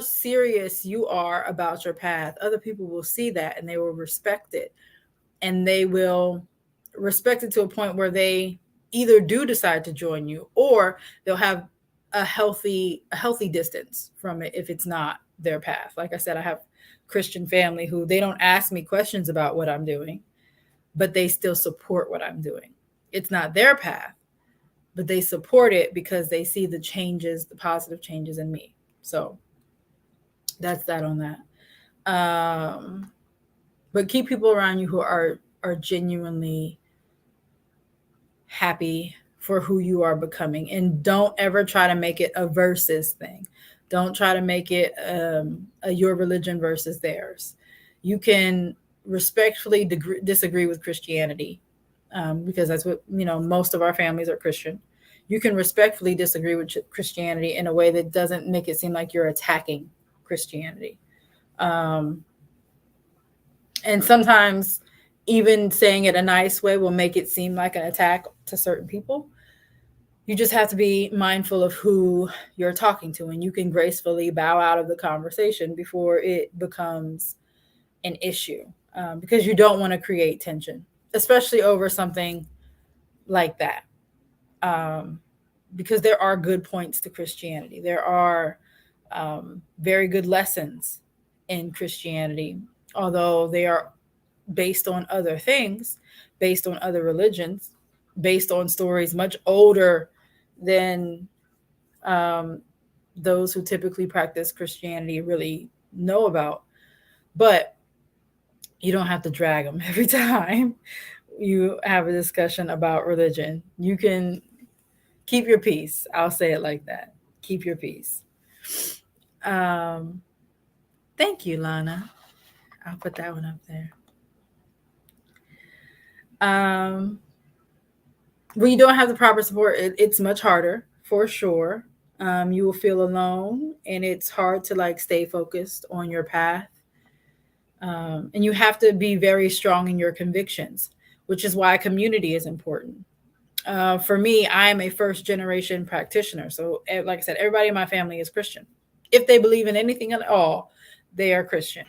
serious you are about your path, other people will see that and they will respect it. And they will respect it to a point where they either do decide to join you, or they'll have a healthy distance from it if it's not their path. Like I said, I have Christian family who they don't ask me questions about what I'm doing, but they still support what I'm doing. It's not their path, but they support it because they see the changes, the positive changes in me. So that's that on that. But keep people around you who are genuinely happy for who you are becoming. And don't ever try to make it a versus thing. Don't try to make it your religion versus theirs. You can respectfully disagree with Christianity, because that's what, most of our families are Christian. You can respectfully disagree with Christianity in a way that doesn't make it seem like you're attacking Christianity. And sometimes even saying it a nice way will make it seem like an attack to certain people. You just have to be mindful of who you're talking to, and you can gracefully bow out of the conversation before it becomes an issue, because you don't want to create tension, especially over something like that. Because there are good points to Christianity. There are very good lessons in Christianity, although they are based on other things, based on other religions, based on stories much older than those who typically practice Christianity really know about. But you don't have to drag them every time you have a discussion about religion. You can keep your peace. I'll say it like that. Keep your peace. Thank you, Lana. I'll put that one up there. When you don't have the proper support, it's much harder, for sure. You will feel alone, and it's hard to stay focused on your path. And you have to be very strong in your convictions, which is why community is important. For me, I am a first generation practitioner. So like I said, everybody in my family is Christian. If they believe in anything at all, they are Christian.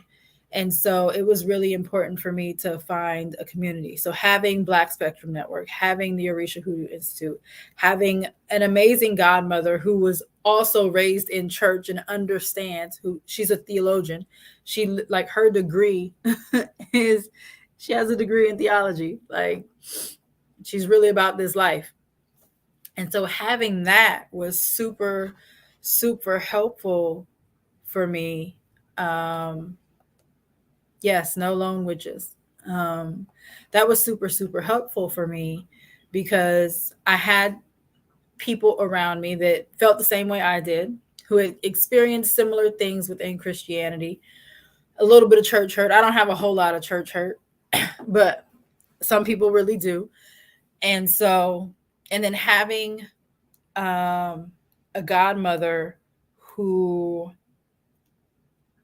And so it was really important for me to find a community. So having Black Spectrum Network, having the Orisha Hoodoo Institute, having an amazing godmother who was also raised in church and understands who she's a theologian. She like her degree is she has a degree in theology. Like she's really about this life. And so having that was super, super helpful for me. Um, yes, no lone witches. Um, that was super, super helpful for me because I had people around me that felt the same way I did, who had experienced similar things within Christianity, a little bit of church hurt. I don't have a whole lot of church hurt, but some people really do. And so, and then having a godmother who,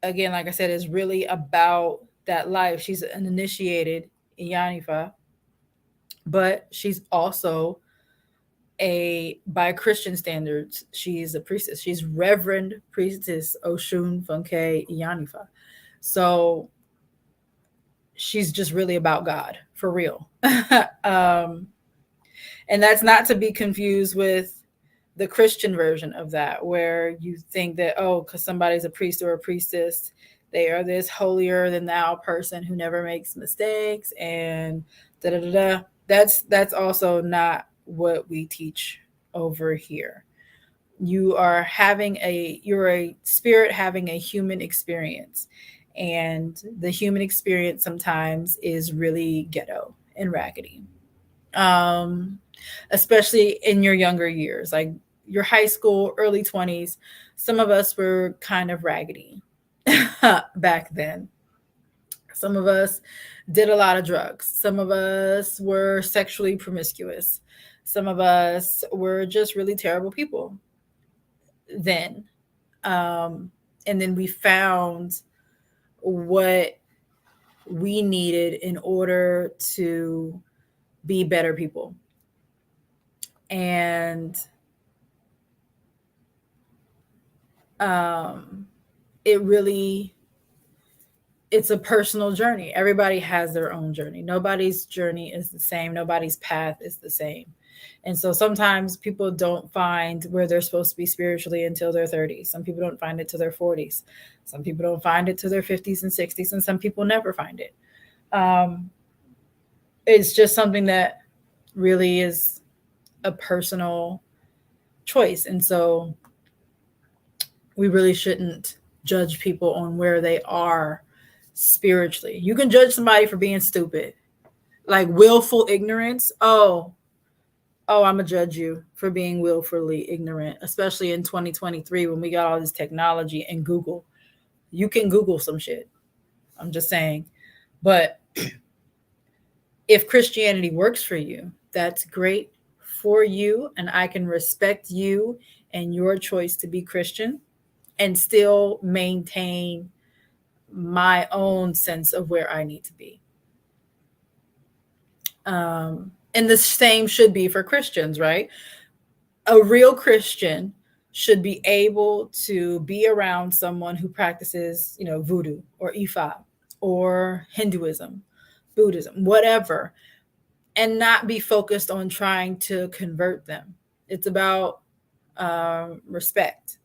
again, like I said, is really about that life. She's an initiated Iyanifa, but she's also by Christian standards, she's a priestess. She's Reverend Priestess Oshun Funke Iyanifa. So she's just really about God for real. um, and that's not to be confused with the Christian version of that, where you think that, oh, because somebody's a priest or a priestess, they are this holier than thou person who never makes mistakes and da da da da. That's also not what we teach over here. You're a spirit having a human experience, and the human experience sometimes is really ghetto and raggedy. Um, Especially in your younger years, like your high school, early 20s. Some of us were kind of raggedy back then. Some of us did a lot of drugs. Some of us were sexually promiscuous. Some of us were just really terrible people then. Um, and then we found what we needed in order to be better people. And um, it really it's a personal journey. Everybody has their own journey. Nobody's journey is the same. Nobody's path is the same. And so sometimes people don't find where they're supposed to be spiritually until their 30s. Some people don't find it to their 40s. Some people don't find it to their 50s and 60s, and some people never find it. Um, it's just something that really is a personal choice. And so we really shouldn't judge people on where they are spiritually. You can judge somebody for being stupid, like willful ignorance. I'm gonna judge you for being willfully ignorant, especially in 2023 when we got all this technology and Google. You can Google some shit. I'm just saying. But if Christianity works for you, that's great for you, and I can respect you and your choice to be Christian and still maintain my own sense of where I need to be. And the same should be for Christians, right? A real Christian should be able to be around someone who practices, voodoo or Ifa or Hinduism, Buddhism, whatever, and not be focused on trying to convert them. It's about respect.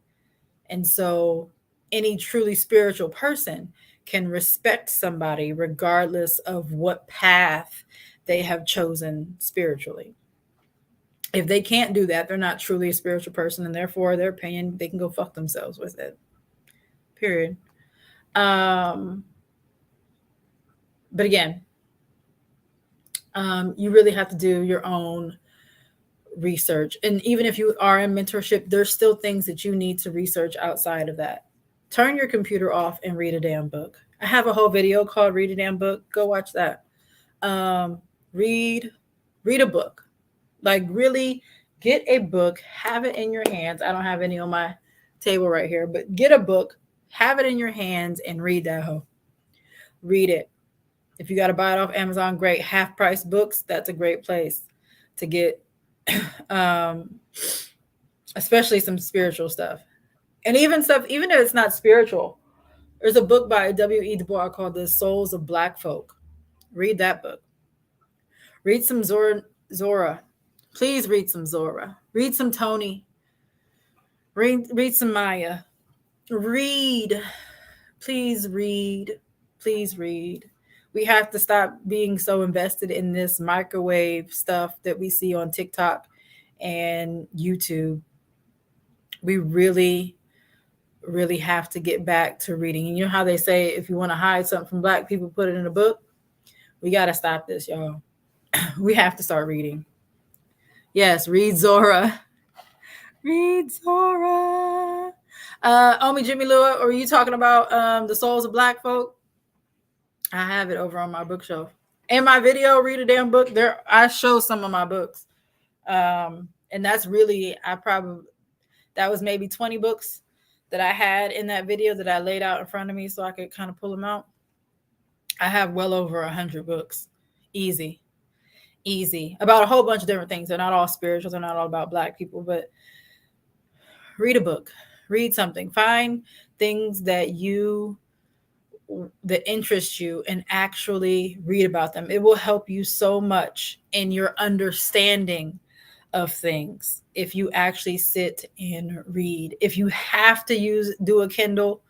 And so any truly spiritual person can respect somebody regardless of what path they have chosen spiritually. If they can't do that, they're not truly a spiritual person, and therefore their opinion, they can go fuck themselves with it. Period. But again, you really have to do your own research. And even if you are in mentorship, there's still things that you need to research outside of that. Turn your computer off and read a damn book. I have a whole video called Read a Damn Book. Go watch that. Read a book. Like really get a book, have it in your hands. I don't have any on my table right here, but get a book, have it in your hands and read that hoe. Read it. If you got to buy it off Amazon, great. Half price books, that's a great place to get especially some spiritual stuff. And even if it's not spiritual, there's a book by W.E. Du Bois called The Souls of Black Folk. Read that book. Read some Zora. Please read some Zora. Read some Tony. Read some Maya. Read. Please read. Please read. We have to stop being so invested in this microwave stuff that we see on TikTok and YouTube. We really, really have to get back to reading. And you know how they say if you want to hide something from black people, put it in a book? We got to stop this, y'all. We have to start reading. Yes, read Zora. Read Zora. Omi Jimmy Lua, are you talking about the souls of black folk? I have it over on my bookshelf. In my video, read a damn book. There, I show some of my books. And that's really, that was maybe 20 books that I had in that video that I laid out in front of me so I could kind of pull them out. I have well over 100 books. Easy. About a whole bunch of different things. They're not all spiritual. They're not all about black people, but read a book, read something, find things that interest you and actually read about them. It will help you so much in your understanding of things if you actually sit and read. If you have to do a Kindle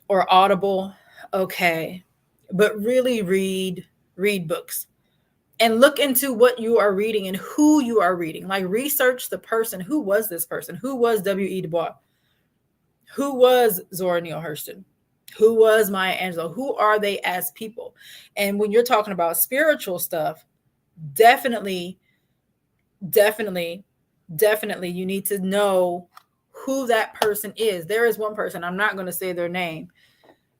or Audible, okay, but really read books and look into what you are reading and who you are reading. Like, research the person. Who was this person? Who was W.E. Du Bois? Who was Zora Neale Hurston? Who was Maya Angelou? Who are they as people? And when you're talking about spiritual stuff, definitely, you need to know who that person is. There is one person, I'm not going to say their name.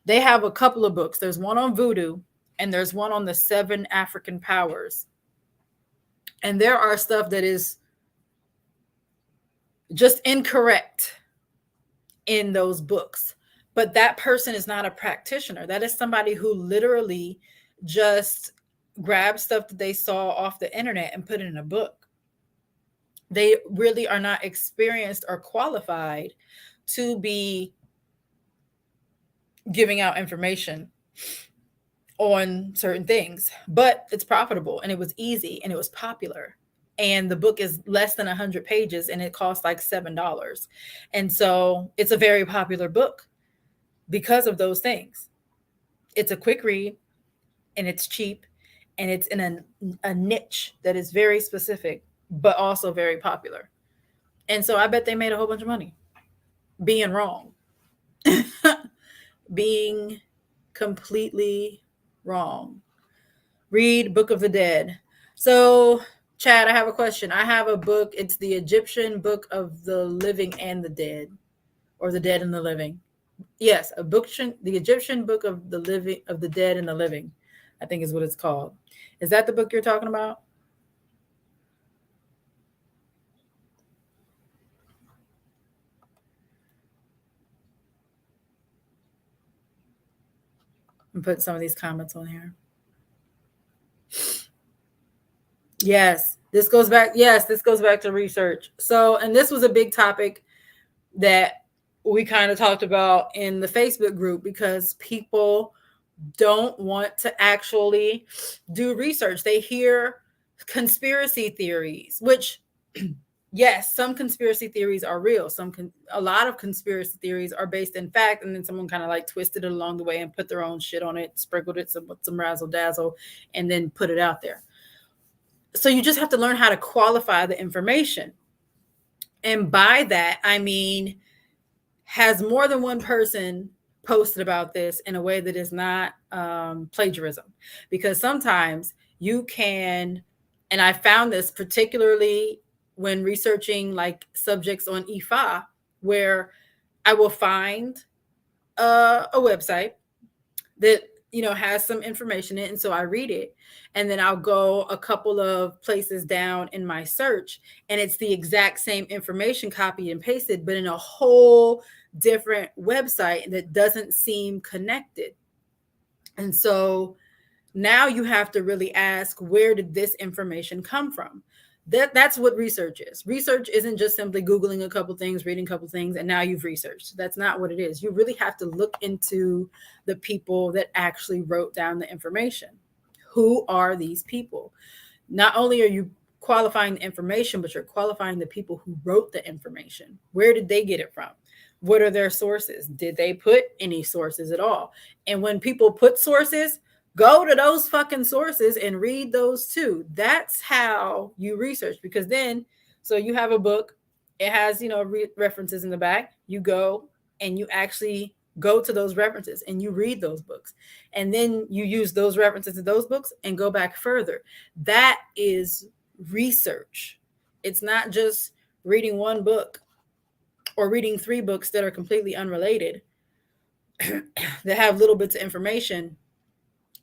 They have a couple of books. There's one on voodoo and there's one on the 7 African powers. And there are stuff that is just incorrect in those books. But that person is not a practitioner. That is somebody who literally just grabbed stuff that they saw off the internet and put it in a book. They really are not experienced or qualified to be giving out information on certain things, but it's profitable and it was easy and it was popular. And the book is less than 100 pages and it costs like $7. And so it's a very popular book because of those things. It's a quick read and it's cheap and it's in a niche that is very specific, but also very popular. And so I bet they made a whole bunch of money being wrong, being completely wrong. Read Book of the Dead. So, Chad, I have a question. I have a book. It's the Egyptian Book of the Living and the Dead, or the Dead and the Living. Yes, the Egyptian Book of the Living, of the Dead and the Living, I think is what it's called. Is that the book you're talking about? I'm putting some of these comments on here. Yes, this goes back. Yes, this goes back to research. So, and this was a big topic that we kind of talked about in the Facebook group because people don't want to actually do research. They hear conspiracy theories, which yes, some conspiracy theories are real. A lot of conspiracy theories are based in fact, and then someone kind of like twisted it along the way and put their own shit on it, sprinkled it with some razzle dazzle, and then put it out there. So you just have to learn how to qualify the information. And by that, I mean, has more than one person posted about this in a way that is not plagiarism? Because sometimes you can, and I found this particularly when researching like subjects on Ifa, where I will find a website that has some information in it, and so I read it, and then I'll go a couple of places down in my search, and it's the exact same information copied and pasted, but in a whole different website that doesn't seem connected. And so now you have to really ask, where did this information come from? That's what research is. Research isn't just simply Googling a couple things, reading a couple things, and now you've researched. That's not what it is. You really have to look into the people that actually wrote down the information. Who are these people? Not only are you qualifying the information, but you're qualifying the people who wrote the information. Where did they get it from? What are their sources? Did they put any sources at all? And when people put sources, go to those fucking sources and read those too. That's how you research, because then, so you have a book, it has, references in the back. You go and you actually go to those references and you read those books. And then you use those references in those books and go back further. That is research. It's not just reading one book or reading 3 books that are completely unrelated that have little bits of information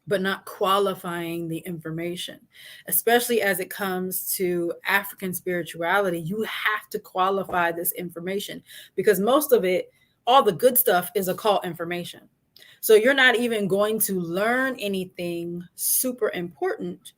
but not qualifying the information. Especially as it comes to African spirituality, you have to qualify this information, because most of it, all the good stuff, is occult information. So you're not even going to learn anything super important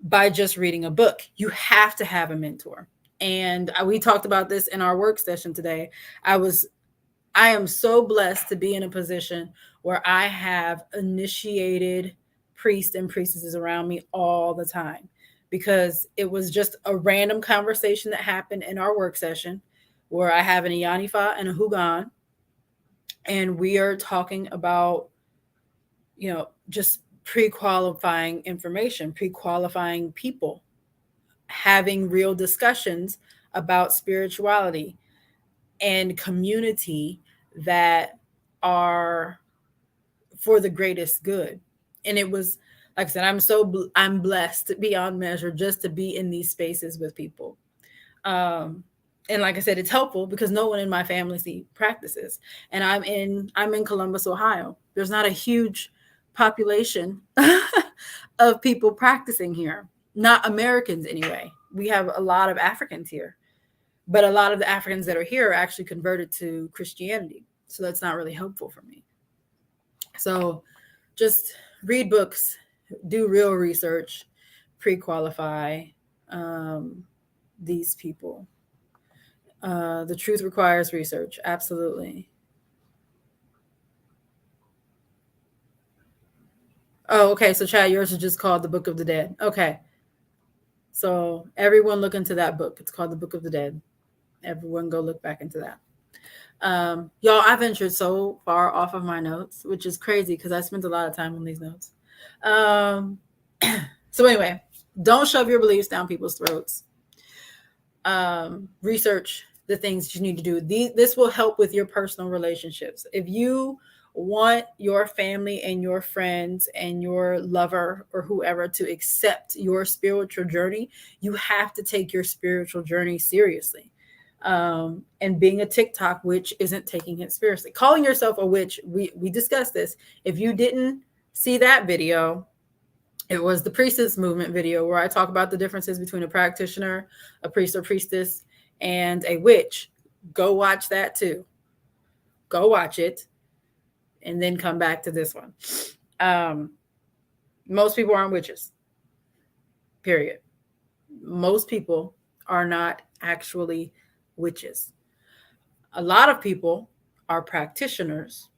by just reading a book. You have to have a mentor. And we talked about this in our work session today. I am so blessed to be in a position where I have initiated priests and priestesses around me all the time, because it was just a random conversation that happened in our work session where I have an Iyanifa and a Hugan, and we are talking about, just pre-qualifying information, pre-qualifying people, having real discussions about spirituality and community that are for the greatest good. And it was, like I said, I'm blessed beyond measure just to be in these spaces with people. And like I said, it's helpful because no one in my family practices. And I'm in Columbus, Ohio. There's not a huge population of people practicing here. Not Americans anyway. We have a lot of Africans here. But a lot of the Africans that are here are actually converted to Christianity. So that's not really helpful for me. So just read books, do real research, pre-qualify these people. The truth requires research. Absolutely. Oh, okay. So Chad, yours is just called The Book of the Dead. Okay. So everyone look into that book. It's called The Book of the Dead. Everyone go look back into that. Y'all, I ventured so far off of my notes, which is crazy because I spent a lot of time on these notes. So anyway, don't shove your beliefs down people's throats. Research the things you need to do. This will help with your personal relationships. If you want your family and your friends and your lover or whoever to accept your spiritual journey, you have to take your spiritual journey seriously. And being a TikTok witch isn't taking it seriously. Calling yourself a witch, we discussed this. If you didn't see that video, it was the priestess movement video where I talk about the differences between a practitioner, a priest or priestess, and a witch. Go watch that too. Go watch it and then come back to this one. Most people aren't witches, period. Most people are not actually witches. A lot of people are practitioners,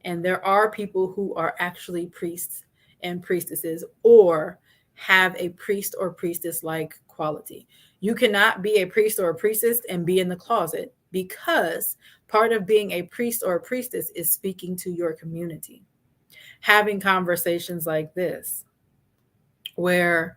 and there are people who are actually priests and priestesses or have a priest or priestess like quality. You cannot be a priest or a priestess and be in the closet, because part of being a priest or a priestess is speaking to your community, having conversations like this where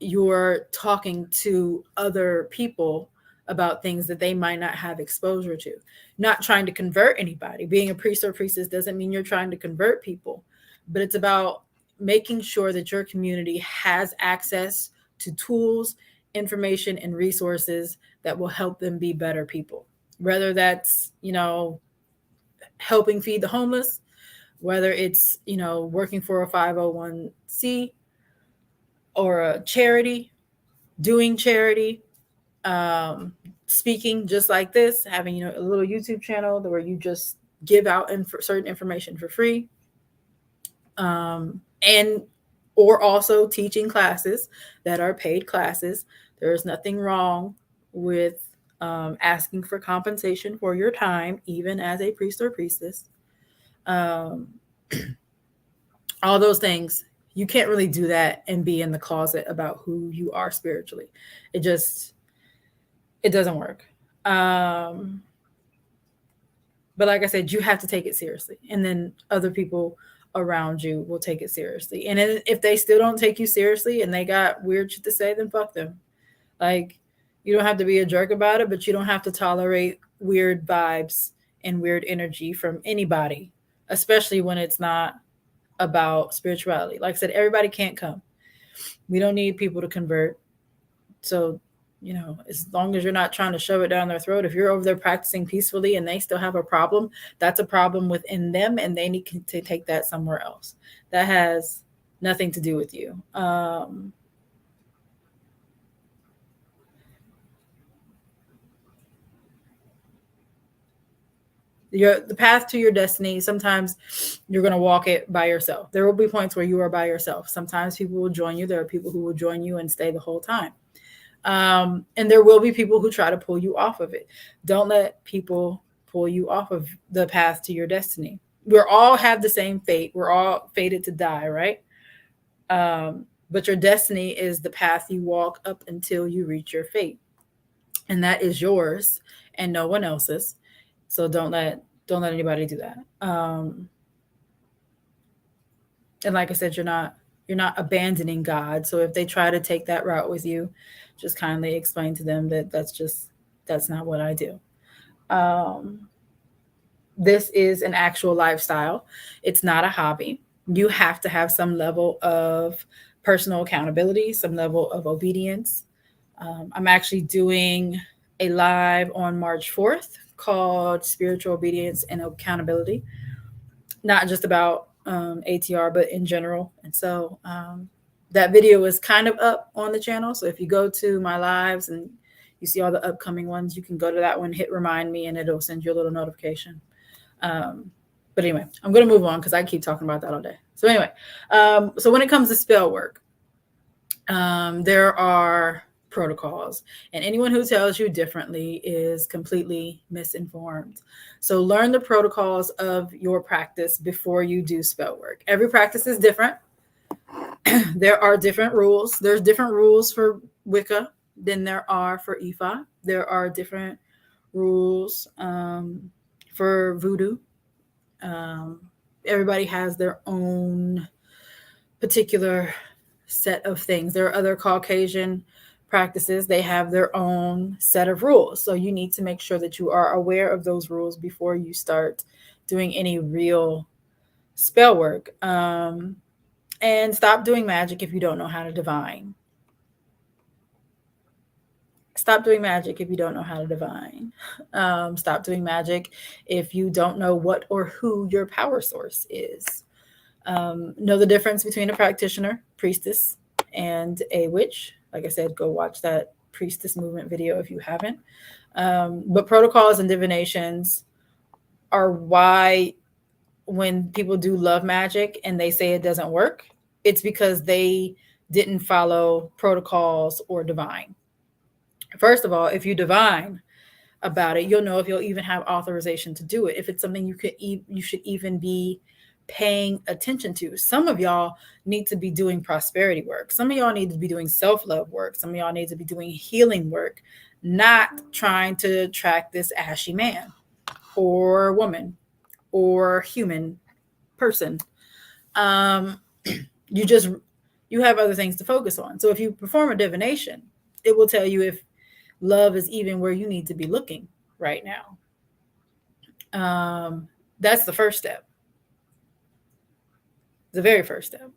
you're talking to other people about things that they might not have exposure to. Not trying to convert anybody. Being a priest or priestess doesn't mean you're trying to convert people, but it's about making sure that your community has access to tools, information, and resources that will help them be better people. Whether that's, helping feed the homeless, whether it's, working for a 501c or a charity, doing charity, speaking just like this, having, a little YouTube channel where you just give out certain information for free. And or also teaching classes that are paid classes. There's nothing wrong with asking for compensation for your time, even as a priest or priestess. All those things You can't really do that and be in the closet about who you are spiritually. It just, it doesn't work. Um, but like I said, you have to take it seriously, and then other people around you will take it seriously. And if they still don't take you seriously and they got weird shit to say, then fuck them. Like, you don't have to be a jerk about it, but you don't have to tolerate weird vibes and weird energy from anybody, especially when it's not about spirituality. Like I said, everybody can't come. We don't need people to convert. So, as long as you're not trying to shove it down their throat, if you're over there practicing peacefully and they still have a problem, that's a problem within them and they need to take that somewhere else. That has nothing to do with you. The path to your destiny, sometimes you're going to walk it by yourself. There will be points where you are by yourself. Sometimes people will join you. There are people who will join you and stay the whole time. And there will be people who try to pull you off of it. Don't let people pull you off of the path to your destiny. We all have the same fate. We're all fated to die, right? But your destiny is the path you walk up until you reach your fate, and that is yours and no one else's. So don't let anybody do that. And like I said, you're not abandoning God. So if they try to take that route with you, just kindly explain to them that that's not what I do. Um, this is an actual lifestyle. It's not a hobby. You have to have some level of personal accountability, some level of obedience. I'm actually doing a live on March 4th called Spiritual Obedience and Accountability, not just about ATR, but in general. And so that video is kind of up on the channel. So if you go to my lives and you see all the upcoming ones, you can go to that one, hit remind me, and it'll send you a little notification. But anyway, I'm going to move on because I keep talking about that all day. So anyway, so when it comes to spell work, there are protocols, and anyone who tells you differently is completely misinformed. So learn the protocols of your practice before you do spell work. Every practice is different. There are different rules. There's different rules for Wicca than there are for Ifa. There are different rules for Voodoo. Everybody has their own particular set of things. There are other Caucasian practices. They have their own set of rules. So you need to make sure that you are aware of those rules before you start doing any real spell work. And stop doing magic if you don't know how to divine. Stop doing magic if you don't know how to divine. Stop doing magic if you don't know what or who your power source is. Know the difference between a practitioner, priestess, and a witch. Like I said, go watch that priestess movement video if you haven't. But protocols and divinations are why when people do love magic and they say it doesn't work, it's because they didn't follow protocols or divine. First of all, if you divine about it, you'll know if you'll even have authorization to do it. If it's something you should even be paying attention to. Some of y'all need to be doing prosperity work. Some of y'all need to be doing self-love work. Some of y'all need to be doing healing work, not trying to attract this ashy man or woman or human person. You have other things to focus on. So if you perform a divination, it will tell you if love is even where you need to be looking right now. That's the first step. The very first step.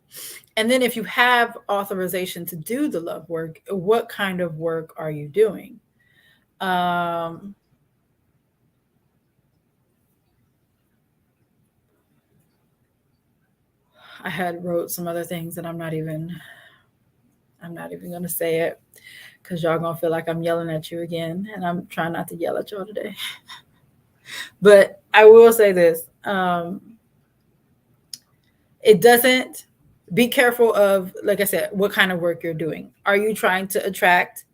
And then if you have authorization to do the love work, what kind of work are you doing? I had wrote some other things and I'm not even going to say it because y'all going to feel like I'm yelling at you again, and I'm trying not to yell at y'all today. But I will say this. It doesn't, be careful of, like I said, what kind of work you're doing. Are you trying to attract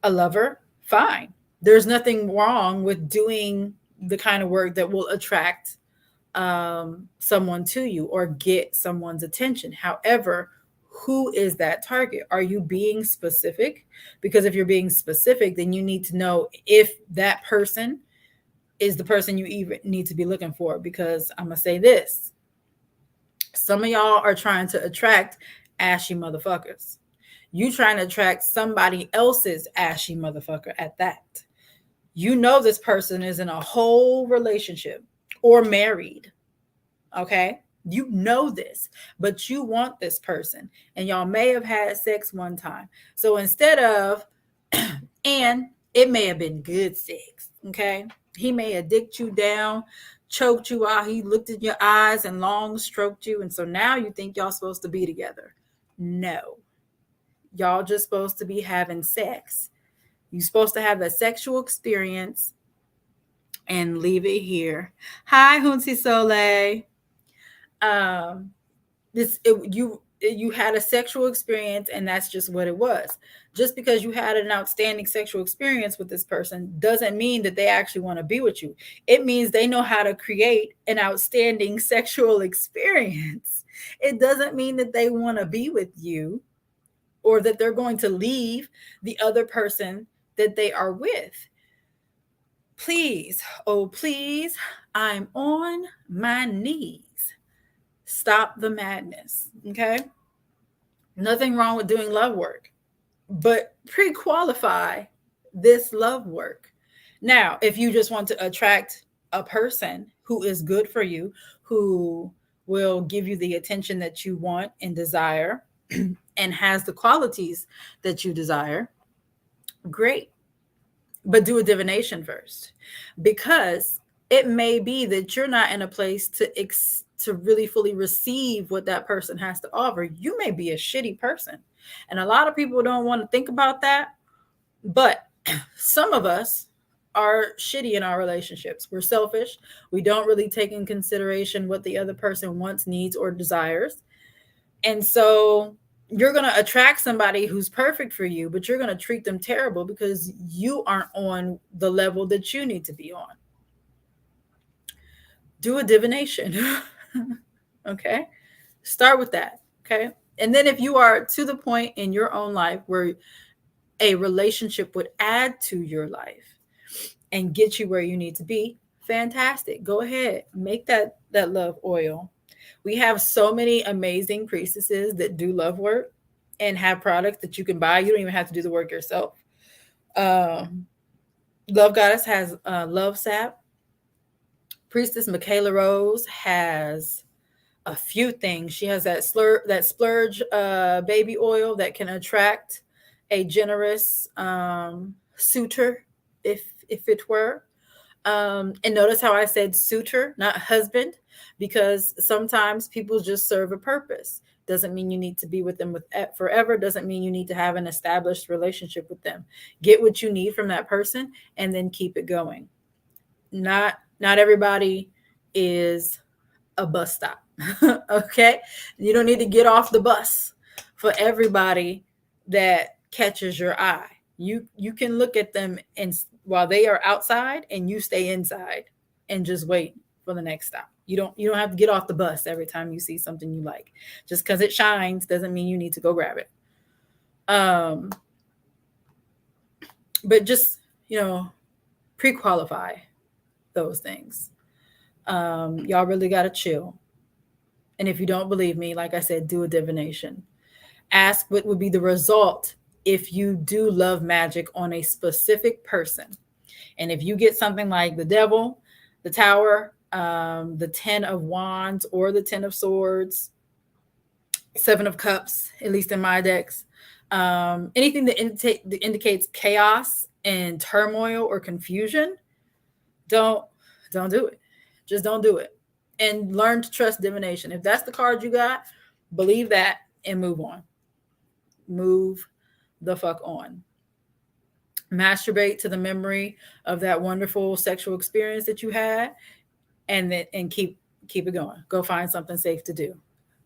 a lover? Fine. There's nothing wrong with doing the kind of work that will attract someone to you or get someone's attention. However, who is that target? Are you being specific? Because if you're being specific, then you need to know if that person is the person you even need to be looking for. Because I'm going to say this, some of y'all are trying to attract ashy motherfuckers. You trying to attract somebody else's ashy motherfucker at that. You know this person is in a whole relationship or married. Okay? You know this, but you want this person, and y'all may have had sex one time. So instead of, and it may have been good sex, okay? He may have dicked you down, choked you out. He looked in your eyes and long stroked you. And so now you think y'all supposed to be together. No, y'all just supposed to be having sex. You're supposed to have a sexual experience and leave it here. Hi, Hunsi Soleil. You had a sexual experience, and that's just what it was. Just because you had an outstanding sexual experience with this person doesn't mean that they actually want to be with you. It means they know how to create an outstanding sexual experience. It doesn't mean that they want to be with you or that they're going to leave the other person that they are with. Please, oh please, I'm on my knees. Stop the madness, okay? Nothing wrong with doing love work, but pre-qualify this love work. Now, if you just want to attract a person who is good for you, who will give you the attention that you want and desire and has the qualities that you desire, great. But do a divination first, because it may be that you're not in a place to really fully receive what that person has to offer. You may be a shitty person. And a lot of people don't want to think about that. But some of us are shitty in our relationships. We're selfish. We don't really take in consideration what the other person wants, needs, or desires. And so you're going to attract somebody who's perfect for you, but you're going to treat them terrible because you aren't on the level that you need to be on. Do a divination. Okay? Start with that. Okay? And then if you are to the point in your own life where a relationship would add to your life and get you where you need to be, fantastic. Go ahead. Make that love oil. We have so many amazing priestesses that do love work and have products that you can buy. You don't even have to do the work yourself. Love Goddess has Love Sap. Priestess Michaela Rose has a few things. She has that splurge baby oil that can attract a generous suitor, if it were. And notice how I said suitor, not husband, because sometimes people just serve a purpose. Doesn't mean you need to be with them forever. Doesn't mean you need to have an established relationship with them. Get what you need from that person and then keep it going. Not everybody is a bus stop. Okay? You don't need to get off the bus for everybody that catches your eye. You can look at them and while they are outside, and you stay inside and just wait for the next stop. You don't have to get off the bus every time you see something you like. Just because it shines doesn't mean you need to go grab it. But just, pre-qualify those things. Y'all really got to chill. And if you don't believe me, like I said, do a divination. Ask what would be the result if you do love magic on a specific person. And if you get something like the Devil, the Tower, the 10 of Wands, or the 10 of Swords, 7 of Cups, at least in my decks, anything that indicates chaos and turmoil or confusion, don't do it. Just don't do it. And learn to trust divination. If that's the card you got, believe that and move on. Move the fuck on. Masturbate to the memory of that wonderful sexual experience that you had, and keep it going. Go find something safe to do.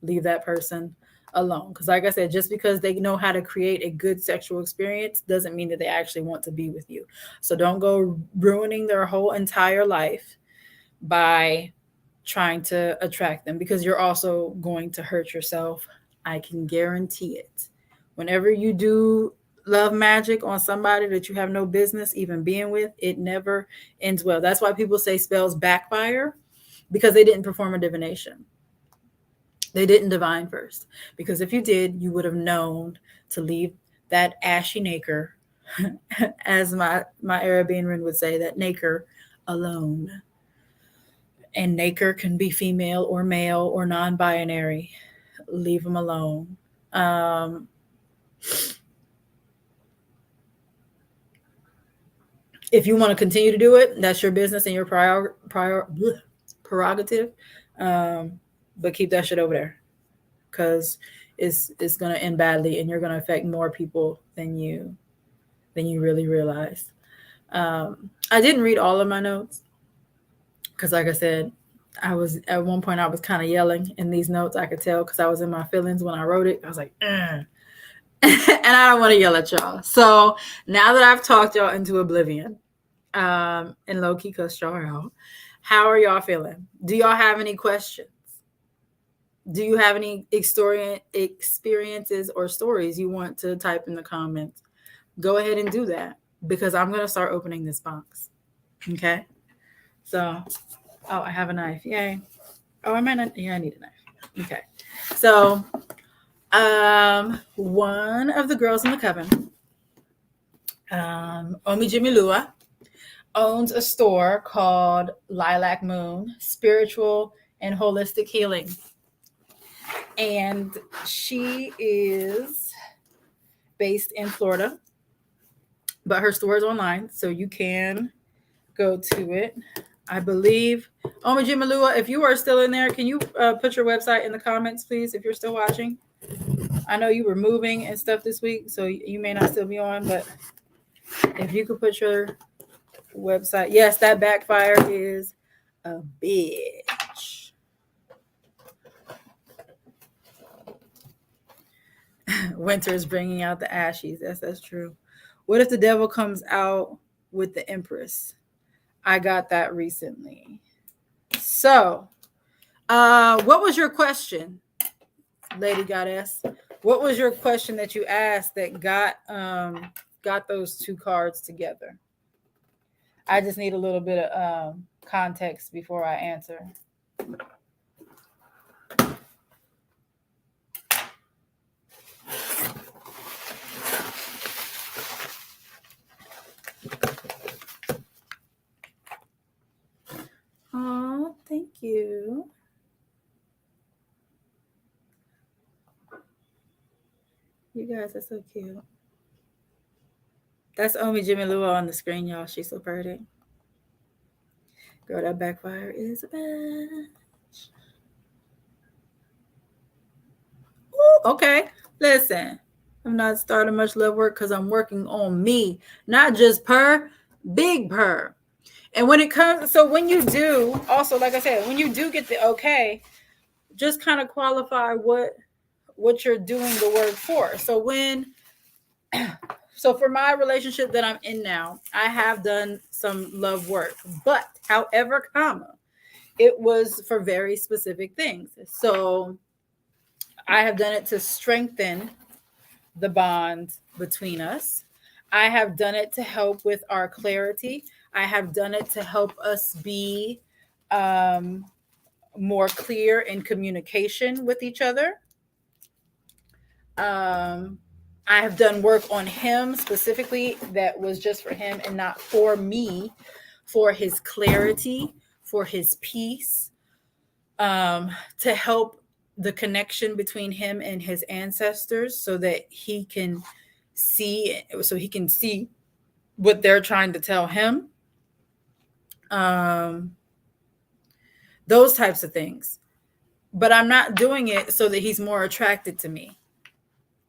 Leave that person alone. Because like I said, just because they know how to create a good sexual experience doesn't mean that they actually want to be with you. So don't go ruining their whole entire life by trying to attract them, because you're also going to hurt yourself. I can guarantee it. Whenever you do love magic on somebody that you have no business even being with, it never ends well. That's why people say spells backfire, because they didn't perform a divination. They didn't divine first. Because if you did, you would have known to leave that ashy nacre, as my Arabian would say, that nacre alone. And nacre can be female or male or non-binary. Leave them alone. If you want to continue to do it, that's your business and your prerogative. But keep that shit over there, because it's going to end badly, and you're going to affect more people than you really realize. I didn't read all of my notes, because like I said, I was at one point I was kind of yelling in these notes. I could tell, because I was in my feelings when I wrote it. I was like, and I don't want to yell at y'all. So now that I've talked y'all into oblivion, and low key cussed y'all out, how are y'all feeling? Do y'all have any questions? Do you have any experiences or stories you want to type in the comments? Go ahead and do that, because I'm going to start opening this box. Okay. So, oh, I have a knife. Yay. Oh, I might not. Yeah, I need a knife. Okay. So, one of the girls in the coven, Omi Jimilua, owns a store called Lilac Moon Spiritual and Holistic Healing. And she is based in Florida, but her store is online, so you can go to it. I believe, Oma Jimalua, if you are still in there, can you put your website in the comments, please, if you're still watching? I know you were moving and stuff this week, so you may not still be on, but if you could put your website. Yes, that backfire is a bitch. Winter is bringing out the ashes. That's true. What if the devil comes out with the Empress? I got that recently. So, what was your question, Lady Goddess? What was your question that you asked that got those two cards together? I just need a little bit of context before I answer. Oh, thank you. You guys are so cute. That's Omi Jimmy Lua on the screen, y'all. She's so pretty. Girl, that backfire is a bitch. Ooh, okay. Listen, I'm not starting much love work because I'm working on me. Not just purr, big purr. And when it comes, so when you do, also, like I said, when you do get the okay, just kind of qualify what you're doing the work for. So so for my relationship that I'm in now, I have done some love work, but however, it was for very specific things. So I have done it to strengthen the bond between us. I have done it to help with our clarity. I have done it to help us be more clear in communication with each other. I have done work on him specifically that was just for him and not for me, for his clarity, for his peace, to help the connection between him and his ancestors so that he can see what they're trying to tell him. Those types of things. But I'm not doing it so that he's more attracted to me.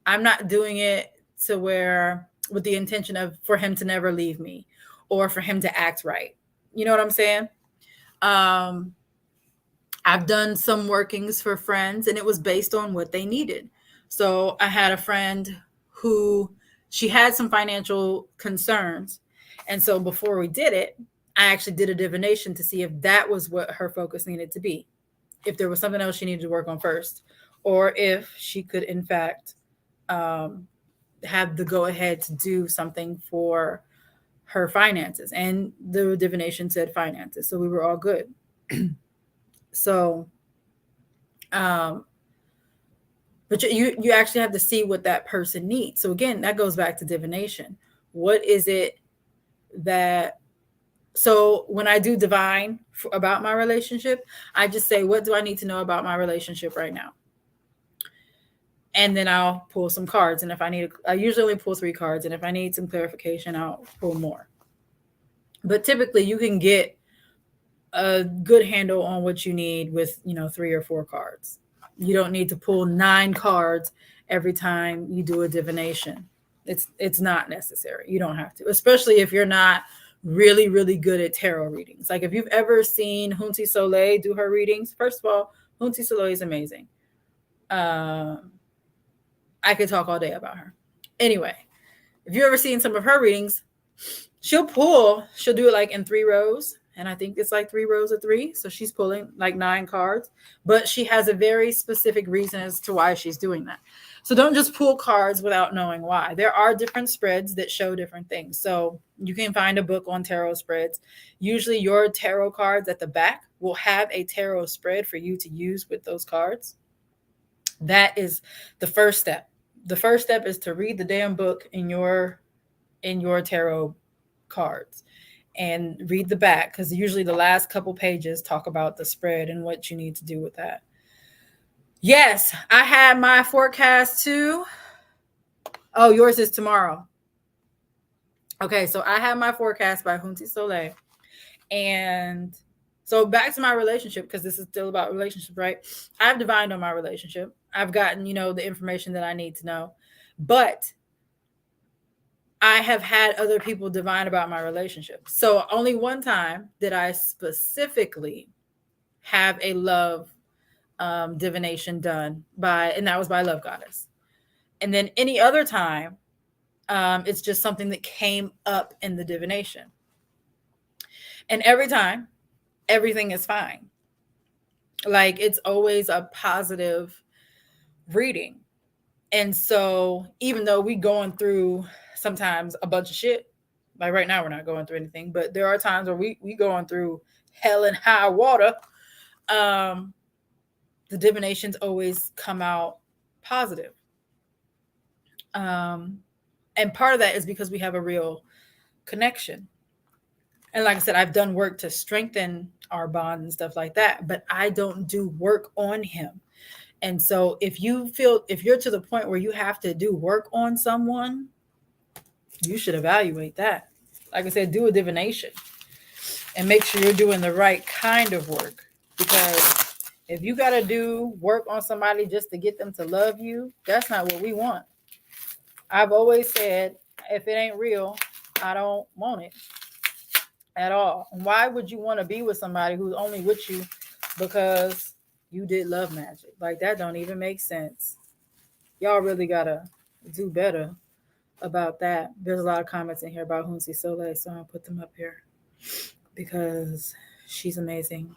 I'm not doing it to where with the intention of for him to never leave me or for him to act right. You know what I'm saying? I've done some workings for friends and it was based on what they needed. So I had a friend who she had some financial concerns. And so before we did it, I actually did a divination to see if that was what her focus needed to be, if there was something else she needed to work on first, or if she could, in fact, um, have the go ahead to do something for her finances. And the divination said finances. So we were all good. So, um, but you actually have to see what that person needs. So again, that goes back to divination. What is it that, so when I do divine about my relationship, I just say, what do I need to know about my relationship right now? And then I'll pull some cards. And if I need, I usually only pull 3 cards. And if I need some clarification, I'll pull more. But typically you can get a good handle on what you need with, 3 or 4 cards. You don't need to pull 9 cards every time you do a divination. It's not necessary. You don't have to, especially if you're not really, really good at tarot readings. Like if you've ever seen Hunti Soleil do her readings, first of all, Hunti Soleil is amazing. I could talk all day about her. Anyway, if you've ever seen some of her readings, she'll do it like in 3 rows. And I think it's like 3 rows of 3. So she's pulling like 9 cards, but she has a very specific reason as to why she's doing that. So don't just pull cards without knowing why. There are different spreads that show different things. So you can find a book on tarot spreads. Usually your tarot cards at the back will have a tarot spread for you to use with those cards. That is the first step. The first step is to read the damn book in your tarot cards and read the back, because usually the last couple pages talk about the spread and what you need to do with that. Yes, I had my forecast too. Oh, yours is tomorrow. Okay, so I have my forecast by Hunti Soleil. And so back to my relationship, because this is still about relationship, right? I've divined on my relationship. I've gotten, the information that I need to know. But I have had other people divine about my relationship. So only one time did I specifically have a love divination done and that was by Love Goddess. And then any other time, it's just something that came up in the divination. And every time, everything is fine. Like it's always a positive reading. And so even though we going through sometimes a bunch of shit, like right now we're not going through anything, but there are times where we going through hell and high water. The divinations always come out positive. And part of that is because we have a real connection. And like I said, I've done work to strengthen our bond and stuff like that, but I don't do work on him. And so if you're to the point where you have to do work on someone, you should evaluate that. Like I said, do a divination and make sure you're doing the right kind of work. Because if you got to do work on somebody just to get them to love you, that's not what we want. I've always said, if it ain't real, I don't want it at all. And why would you want to be with somebody who's only with you because you did love magic? Like that don't even make sense. Y'all really got to do better about that. There's a lot of comments in here about Hunti Soleil, so I'll put them up here because she's amazing.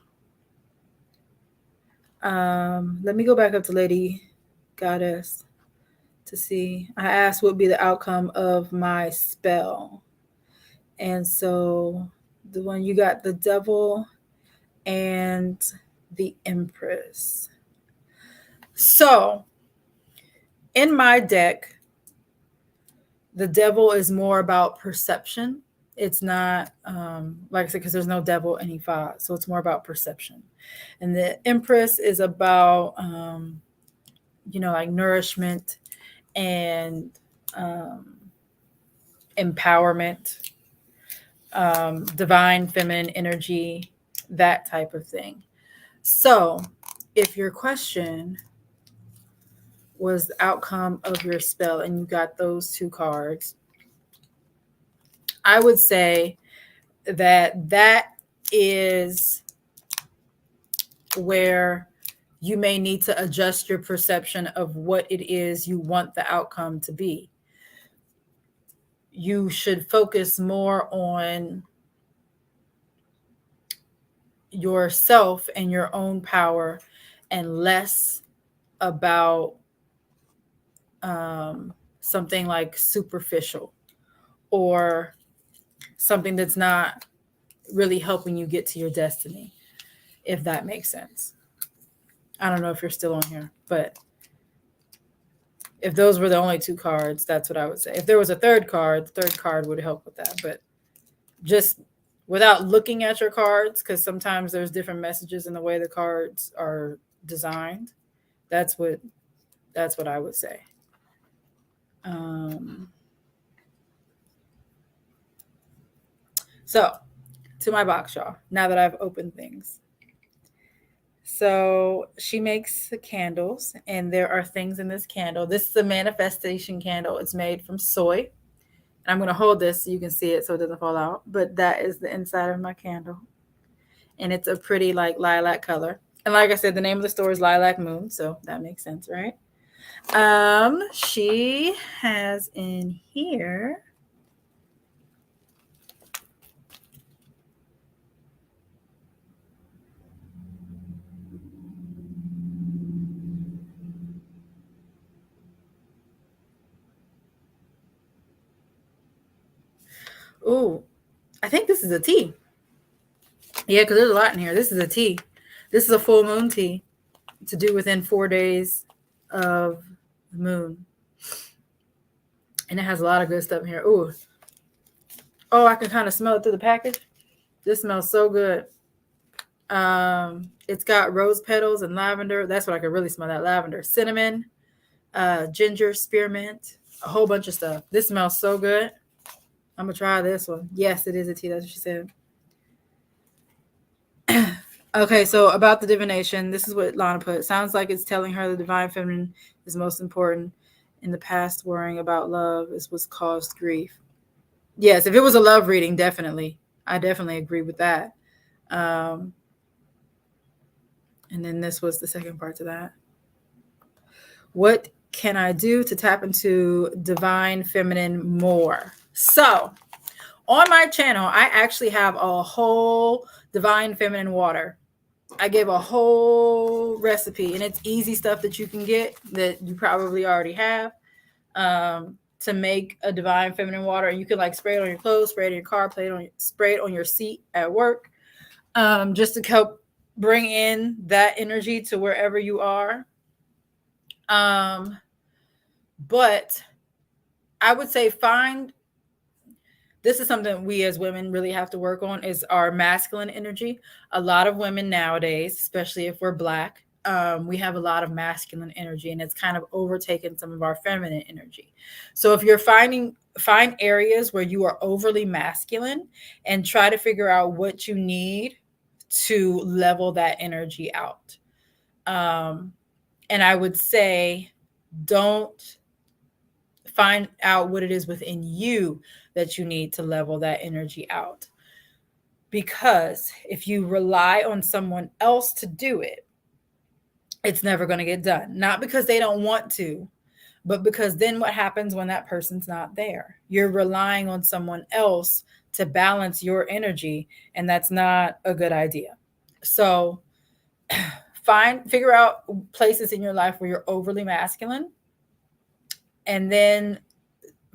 Let me go back up to Lady Goddess to see. I asked what would be the outcome of my spell. And so the one you got, the Devil and the Empress. So in my deck, the Devil is more about perception. It's not, like I said, because there's no devil and he fought. So it's more about perception. And the Empress is about, like nourishment and empowerment, divine feminine energy, that type of thing. So if your question was the outcome of your spell and you got those 2 cards, I would say that is where you may need to adjust your perception of what it is you want the outcome to be. You should focus more on yourself and your own power, and less about something like superficial or something that's not really helping you get to your destiny, if that makes sense. I don't know if you're still on here, but if those were the only two cards, that's what I would say. If there was a third card, the third card would help with that. But just without looking at your cards, because sometimes there's different messages in the way the cards are designed. That's what I would say. So to my box, y'all. Now that I've opened things. So she makes candles, and there are things in this candle. This is a manifestation candle. It's made from soy. I'm going to hold this so you can see it so it doesn't fall out. But that is the inside of my candle. And it's a pretty like lilac color. And like I said, the name of the store is Lilac Moon. So that makes sense, right? She has in here. Ooh, I think this is a tea. Yeah, because there's a lot in here. This is a tea. This is a full moon tea to do within 4 days of the moon. And it has a lot of good stuff in here. Ooh. Oh, I can kind of smell it through the package. This smells so good. It's got rose petals and lavender. That's what I can really smell, that lavender. Cinnamon, ginger, spearmint, a whole bunch of stuff. This smells so good. I'm going to try this one. Yes, it is a tea. That's what she said. Okay, so about the divination, this is what Lana put. Sounds like it's telling her the divine feminine is most important. In the past, worrying about love is what's caused grief. Yes, if it was a love reading, definitely. I definitely agree with that. And then this was the second part to that. What can I do to tap into divine feminine more? So on my channel, I actually have a whole divine feminine water. I gave a whole recipe, and it's easy stuff that you can get that you probably already have to make a divine feminine water. And you can like spray it on your clothes, spray it in your car, spray it on your seat at work, just to help bring in that energy to wherever you are. But I would say this is something we as women really have to work on, is our masculine energy. A lot of women nowadays, especially if we're Black, we have a lot of masculine energy, and it's kind of overtaken some of our feminine energy. So if you're find areas where you are overly masculine, and try to figure out what you need to level that energy out. And I would say, don't find out what it is within you that you need to level that energy out. Because if you rely on someone else to do it, it's never going to get done. Not because they don't want to, but because then what happens when that person's not there? You're relying on someone else to balance your energy, and that's not a good idea. So figure out places in your life where you're overly masculine, and then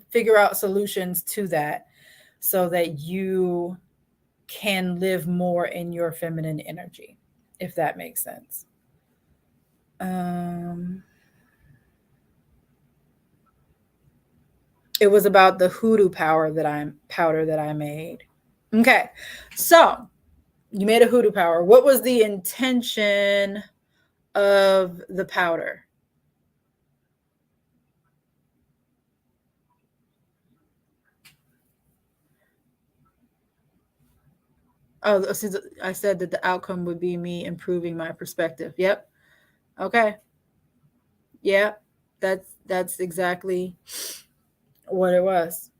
figure out solutions to that so that you can live more in your feminine energy, if that makes sense. It was about the hoodoo powder that I made. Okay, so you made a hoodoo powder. What was the intention of the powder? Oh, I said that the outcome would be me improving my perspective. Yep. Okay. Yeah, that's exactly what it was.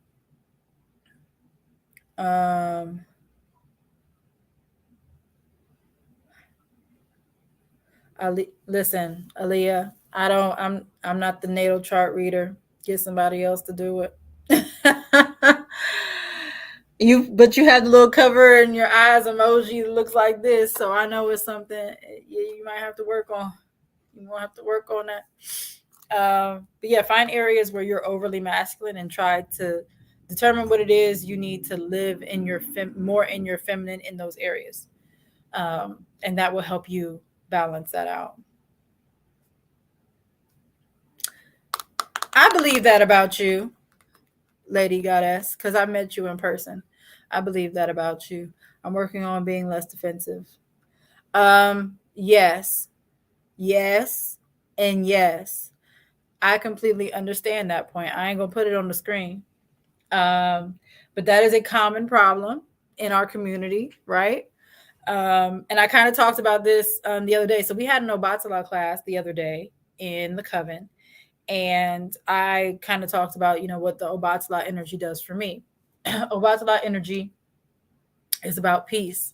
Listen, Aaliyah, I'm not the natal chart reader. Get somebody else to do it. But you have the little cover in your eyes emoji that looks like this, so I know it's something. Yeah, you might have to work on. You won't have to work on that. But yeah, find areas where you're overly masculine and try to determine what it is you need to live in your more in your feminine in those areas, and that will help you balance that out. I believe that about you, Lady Goddess, because I met you in person. I believe that about you. I'm working on being less defensive. Yes, yes, and yes. I completely understand that point. I ain't gonna put it on the screen. Um, but that is a common problem in our community, right? And I kind of talked about this the other day. So we had an Obatala class the other day in the coven, and I kind of talked about, what the Obatala energy does for me. Obatala energy is about peace,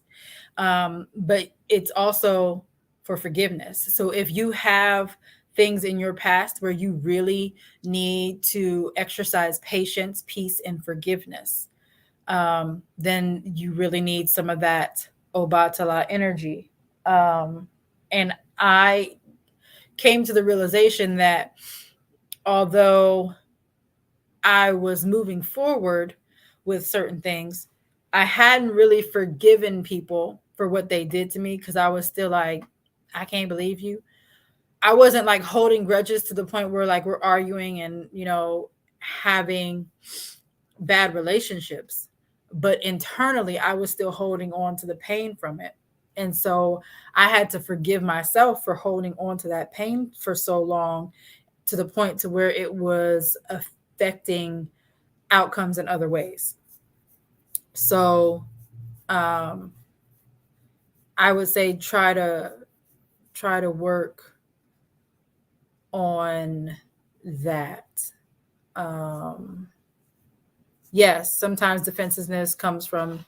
but it's also for forgiveness. So if you have things in your past where you really need to exercise patience, peace, and forgiveness, then you really need some of that Obatala energy. And I came to the realization that although I was moving forward with certain things, I hadn't really forgiven people for what they did to me because I was still like, I can't believe you. I wasn't like holding grudges to the point where like we're arguing and, having bad relationships. But internally, I was still holding on to the pain from it. And so I had to forgive myself for holding on to that pain for so long to the point to where it was affecting outcomes in other ways. So I would say try to work on that. Um, yes, sometimes defensiveness comes from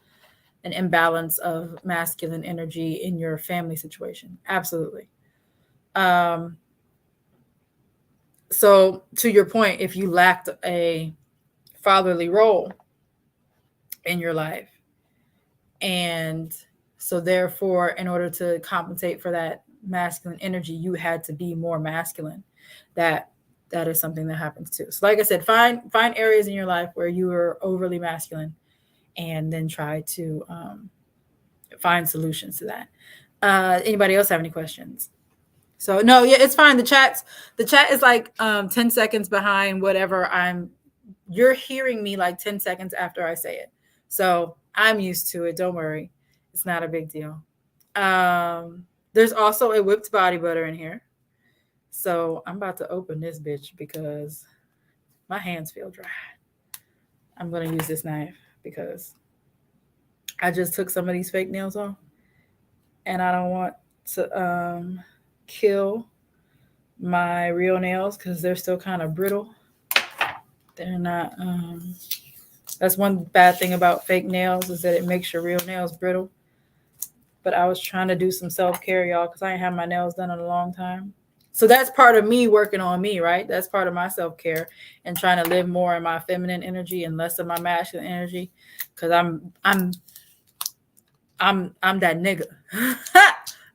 an imbalance of masculine energy in your family situation. Absolutely. Um, so to your point, if you lacked a fatherly role in your life, and so therefore, in order to compensate for that masculine energy, you had to be more masculine. That that is something that happens too. So like I said, find areas in your life where you are overly masculine, and then try to find solutions to that. Anybody else have any questions? So no, yeah, it's fine. The chat is like 10 seconds behind whatever you're hearing me like 10 seconds after I say it. So I'm used to it. Don't worry. It's not a big deal. There's also a whipped body butter in here. So I'm about to open this bitch because my hands feel dry. I'm going to use this knife because I just took some of these fake nails off and I don't want to kill my real nails because they're still kind of brittle. They're not. That's one bad thing about fake nails is that it makes your real nails brittle. But I was trying to do some self-care, y'all, because I ain't had my nails done in a long time. So that's part of me working on me, right? That's part of my self-care and trying to live more in my feminine energy and less of my masculine energy. Because I'm that nigga.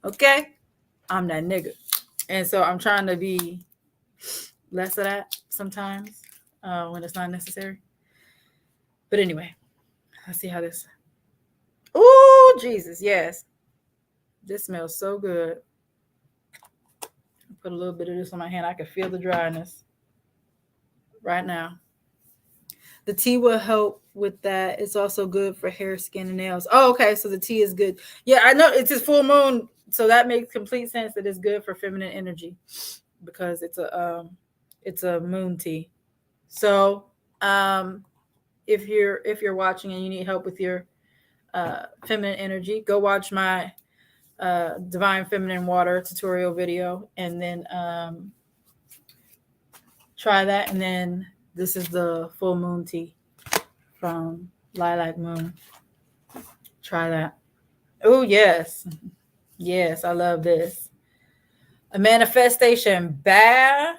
Okay? I'm that nigga. And so I'm trying to be less of that sometimes when it's not necessary. But anyway, let's see how this. Oh, Jesus, yes. This smells so good. Put a little bit of this on my hand. I can feel the dryness right now. The tea will help with that. It's also good for hair, skin, and nails. Oh, okay. So the tea is good. Yeah, I know it's a full moon, so that makes complete sense that it's good for feminine energy because it's a moon tea. So if you're watching and you need help with your feminine energy, go watch my divine feminine water tutorial video and then try that. And then this is the full moon tea from Lilac Moon. Try that. Oh, yes. Yes, I love this. A manifestation bath.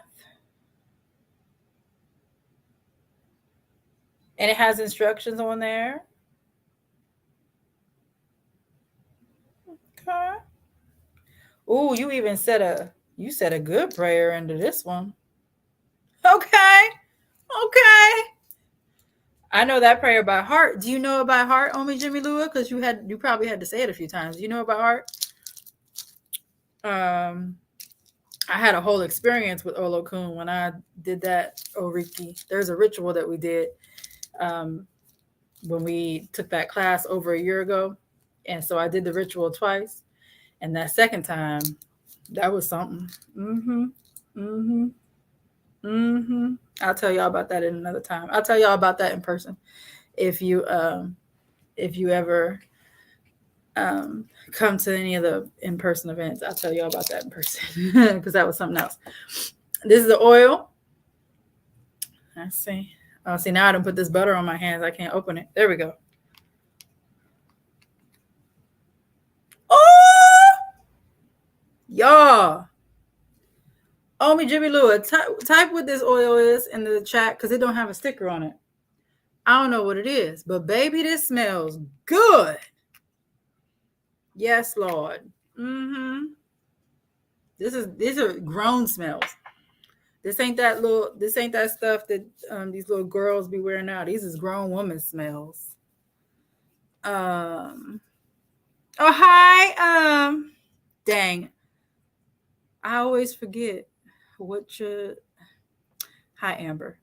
And it has instructions on there. Okay. Ooh, you said a good prayer into this one. Okay. Okay. I know that prayer by heart. Do you know it by heart, Omi Jimmy Lua? Because you probably had to say it a few times. Do you know it by heart? I had a whole experience with Olokun when I did that Oriki. There's a ritual that we did um, when we took that class over a year ago. And so I did the ritual twice. And that second time, that was something. Mm-hmm. Mm-hmm. Mm-hmm. I'll tell y'all about that in another time. I'll tell y'all about that in person if you ever come to any of the in-person events. I'll tell y'all about that in person because that was something else. This is the oil. Let's see. Oh, see, now I done put this butter on my hands. I can't open it. There we go. Oh, y'all. Omi Jimmy Lua, type what this oil is in the chat because it don't have a sticker on it. I don't know what it is, but baby, this smells good. Yes, Lord. Mm-hmm. These are grown smells. This ain't that stuff that these little girls be wearing now. These is grown woman smells. Oh hi. Dang. I always forget what your hi Amber.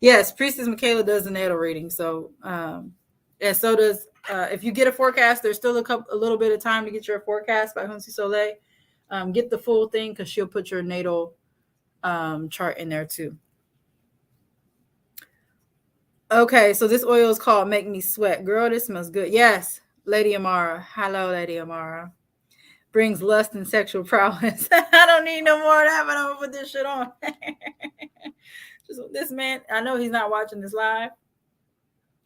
Yes, Priestess Michaela does the natal reading. So and so does if you get a forecast, there's still a little bit of time to get your forecast by Hunsi Soleil. Get the full thing because she'll put your natal chart in there too. Okay, so this oil is called Make Me Sweat. Girl, this smells good. Yes, Lady Amara. Hello, Lady Amara. Brings lust and sexual prowess. I don't need no more of that, but I'm gonna put this shit on. Just this man, I know he's not watching this live.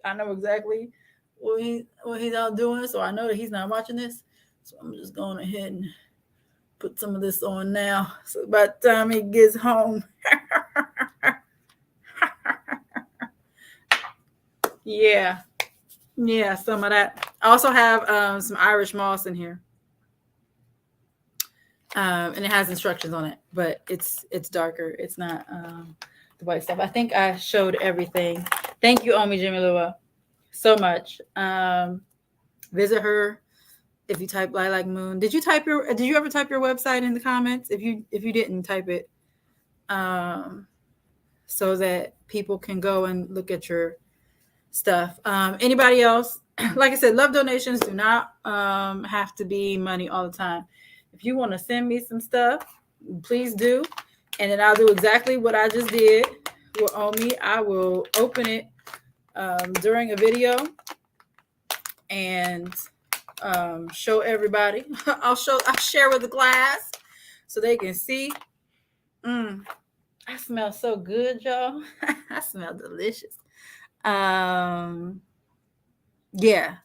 I know exactly what he's out doing, so I know that he's not watching this. So I'm just going ahead and put some of this on now. So by the time he gets home. Yeah. Yeah, some of that. I also have some Irish moss in here. And it has instructions on it, but it's darker. It's not the white stuff. I think I showed everything. Thank you, Omi Jimmy Lua, so much. Visit her if you type Lilac Moon. Did you ever type your website in the comments? If you didn't, type it so that people can go and look at your stuff. Anybody else? Like I said, love donations do not have to be money all the time. If you want to send me some stuff, please do. And then I'll do exactly what I just did with Omi. I will open it during a video and show everybody. I'll share with the class so they can see. I smell so good, y'all. I smell delicious. Yeah.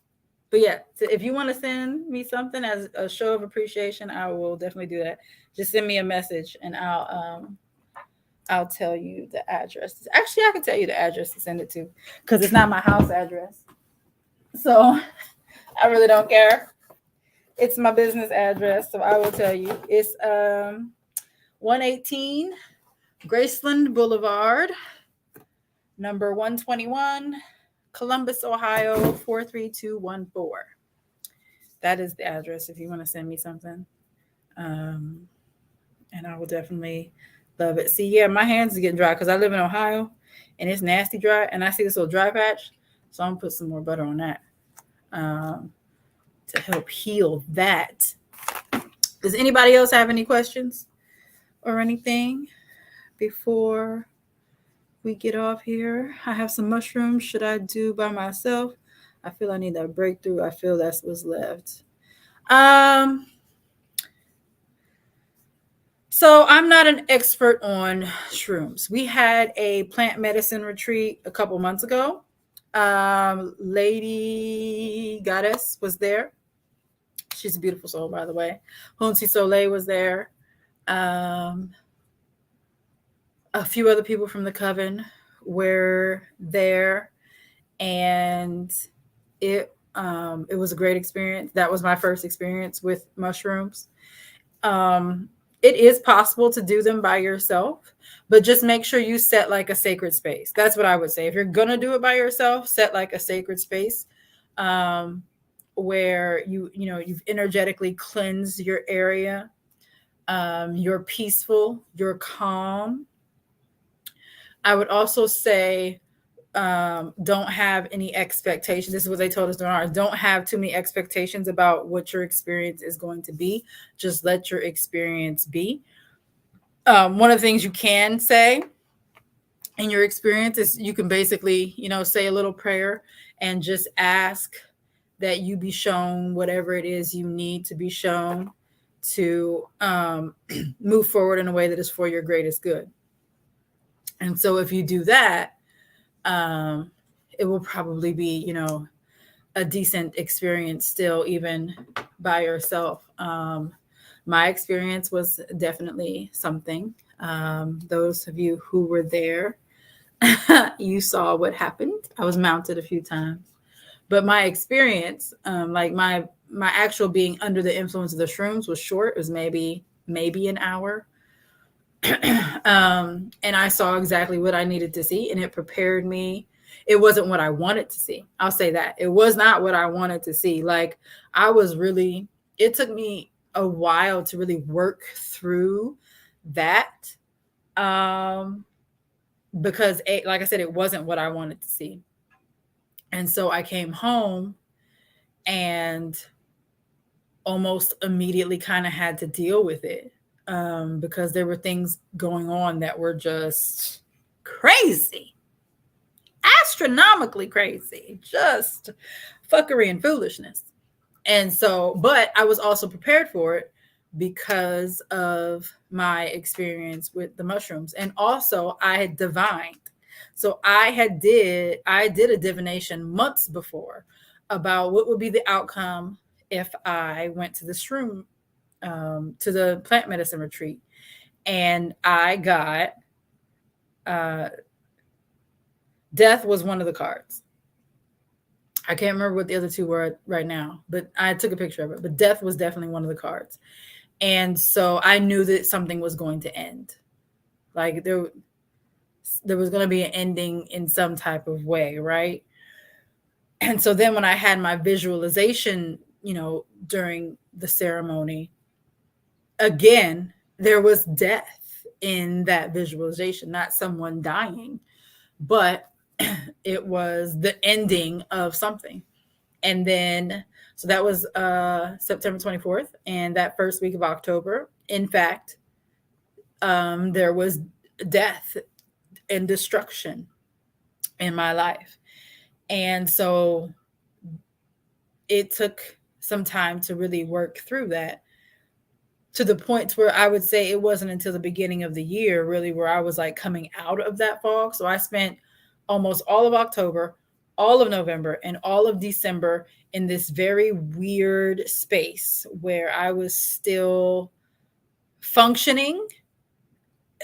But yeah, so if you want to send me something as a show of appreciation, I will definitely do that. Just send me a message and I'll tell you the address. Actually, I can tell you the address to send it to because it's not my house address. So I really don't care. It's my business address, so I will tell you. It's 118 Graceland Boulevard, number 121, Columbus, Ohio 43214. That is the address if you want to send me something. And I will definitely love it. See, yeah, my hands are getting dry because I live in Ohio and it's nasty dry. And I see this little dry patch. So I'm going to put some more butter on that to help heal that. Does anybody else have any questions or anything before we get off here? I have some mushrooms. Should I do by myself? I feel I need that breakthrough. I feel that's what's left. So I'm not an expert on shrooms. We had a plant medicine retreat a couple months ago. Lady Goddess was there. She's a beautiful soul, by the way. Hunsi Soleil was there. A few other people from the coven were there, and it It was a great experience. That was my first experience with mushrooms. Um, it is possible to do them by yourself, but just make sure you set like a sacred space. That's what I would say. If you're gonna do it by yourself, set like a sacred space, um, where you've energetically cleansed your area. You're peaceful, you're calm. I would also say, don't have any expectations. This is what they told us during ours. Don't have too many expectations about what your experience is going to be. Just let your experience be. One of the things you can say in your experience is you can basically, say a little prayer and just ask that you be shown whatever it is you need to be shown to move forward in a way that is for your greatest good. And so if you do that, it will probably be, a decent experience still, even by yourself. My experience was definitely something. Those of you who were there, you saw what happened. I was mounted a few times, but my experience, like my actual being under the influence of the shrooms was short. It was maybe an hour. And I saw exactly what I needed to see, and it prepared me. It wasn't what I wanted to see. I'll say that. It was not what I wanted to see. Like, it took me a while to really work through that. Because like I said, it wasn't what I wanted to see. And so I came home and almost immediately kind of had to deal with it. Because there were things going on that were just crazy, astronomically crazy, just fuckery and foolishness. And so, but I was also prepared for it because of my experience with the mushrooms. And also I had divined. So I did a divination months before about what would be the outcome if I went to the shroom, to the plant medicine retreat. And I got death was one of the cards. I can't remember what the other two were right now, but I took a picture of it. But death was definitely one of the cards. And so I knew that something was going to end. Like there was going to be an ending in some type of way, right? And so then when I had my visualization, during the ceremony, again, there was death in that visualization, not someone dying, but it was the ending of something. And then, so that was September 24th. And that first week of October, in fact, there was death and destruction in my life. And so it took some time to really work through that, to the point where I would say it wasn't until the beginning of the year really where I was like coming out of that fog. So I spent almost all of October, all of November, and all of December in this very weird space where I was still functioning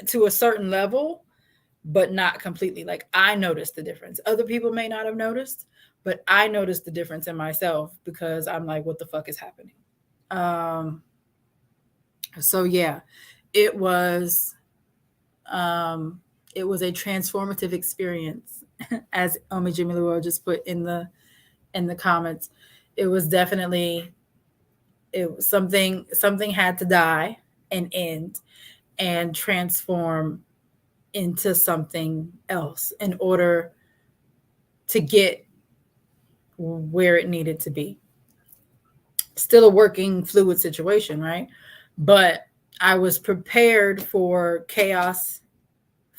to a certain level, but not completely. Like, I noticed the difference. Other people may not have noticed, but I noticed the difference in myself because I'm like, what the fuck is happening? So yeah, it was a transformative experience, as Omi Jimmy Luo just put in the comments. It was definitely, something had to die and end and transform into something else in order to get where it needed to be. Still a working fluid situation, right? But I was prepared for chaos,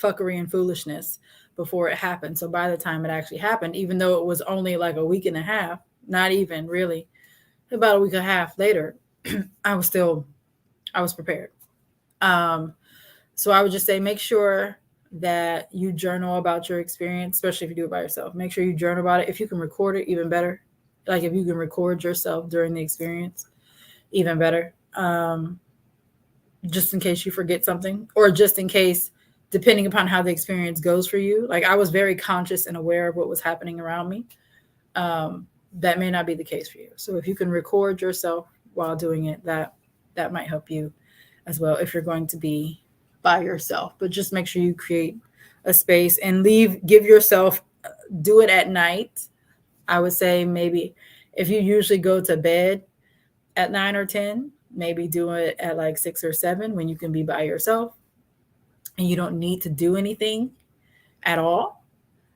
fuckery, and foolishness before it happened. So by the time it actually happened, even though it was only like a week and a half, not even really, about a week and a half later, I was prepared. So I would just say, make sure that you journal about your experience, especially if you do it by yourself. Make sure you journal about it. If you can record it, even better. Like if you can record yourself during the experience, even better. Just in case you forget something, or just in case, depending upon how the experience goes for you. Like, I was very conscious and aware of what was happening around me. that may not be the case for you. So if you can record yourself while doing it, that might help you as well if you're going to be by yourself. But just make sure you create a space and give yourself, do it at night. I would say maybe if you usually go to bed at 9 or 10, maybe do it at like 6 or 7 when you can be by yourself and you don't need to do anything at all,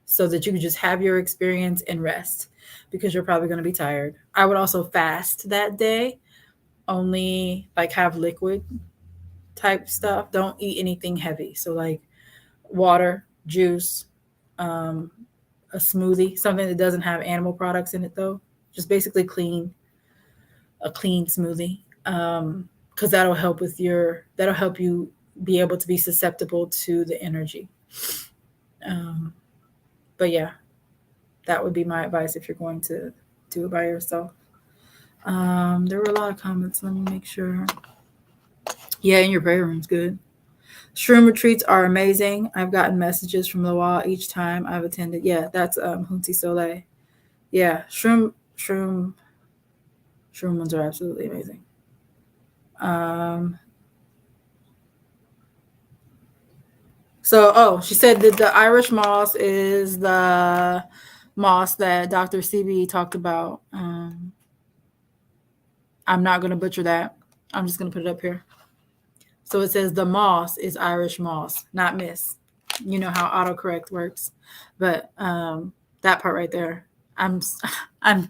so that you can just have your experience and rest, because you're probably going to be tired. I would also fast that day, only like have liquid type stuff. Don't eat anything heavy. So like water, juice, a smoothie, something that doesn't have animal products in it though. Just basically a clean smoothie. Because that'll help you be able to be susceptible to the energy. But yeah, that would be my advice if you're going to do it by yourself. There were a lot of comments. Let me make sure. Yeah, in your prayer room's good. Shroom retreats are amazing. I've gotten messages from Lawal each time I've attended. Yeah, that's Hunti Soleil. Yeah, shroom ones are absolutely amazing. She said that the Irish moss is the moss that Dr. CB talked about. I'm not going to butcher that. I'm just going to put it up here. So it says the moss is Irish moss, not miss. You know how autocorrect works. But that part right there, I'm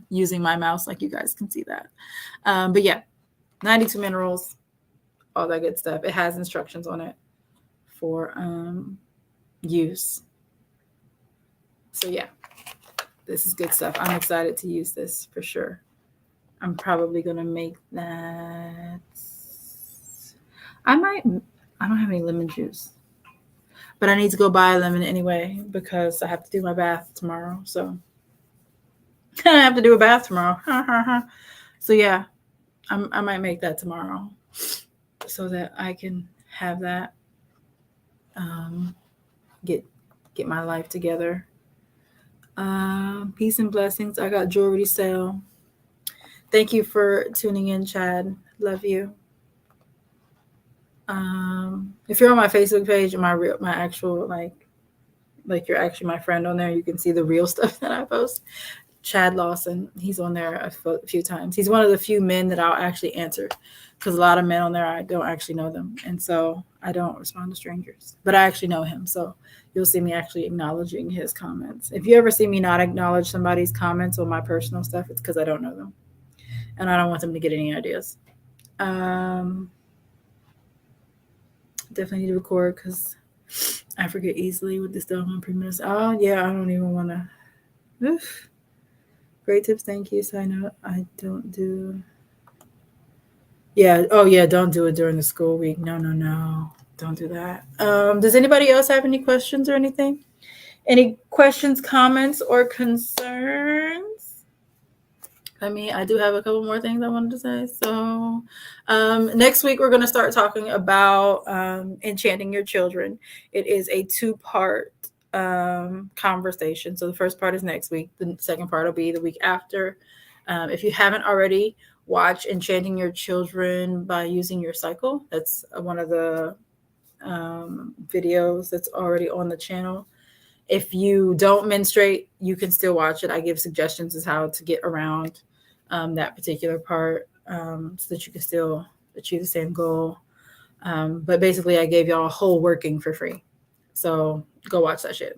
using my mouse like you guys can see that. But yeah, 92 minerals, all that good stuff. It has instructions on it for use. So yeah, this is good stuff. I'm excited to use this for sure. I'm probably going to make that. I don't have any lemon juice, but I need to go buy a lemon anyway because I have to do my bath tomorrow. So I have to do a bath tomorrow. So yeah, I might make that tomorrow so that I can have that. Get my life together. Peace and blessings. I got jewelry to sell. Thank you for tuning in, Chad. Love you. If you're on my Facebook page, my actual like you're actually my friend on there, you can see the real stuff that I post. Chad Lawson, he's on there a few times. He's one of the few men that I'll actually answer, because a lot of men on there, I don't actually know them. And so I don't respond to strangers, but I actually know him. So you'll see me actually acknowledging his comments. If you ever see me not acknowledge somebody's comments on my personal stuff, it's because I don't know them. And I don't want them to get any ideas. Definitely need to record because I forget easily with this doggone pre-minutes. Oh, yeah, I don't even want to. Great tips. Thank you. So I know I don't do. Yeah. Oh, yeah. Don't do it during the school week. No. Don't do that. Does anybody else have any questions or anything? Any questions, comments, or concerns? I do have a couple more things I wanted to say. So next week, we're going to start talking about enchanting your children. It is a 2-part conversation. So the first part is next week. The second part will be the week after. If you haven't already, watch Enchanting Your Children by Using Your Cycle. That's one of the videos that's already on the channel. If you don't menstruate, you can still watch it. I give suggestions as how to get around that particular part so that you can still achieve the same goal. But basically, I gave y'all a whole working for free. So go watch that shit.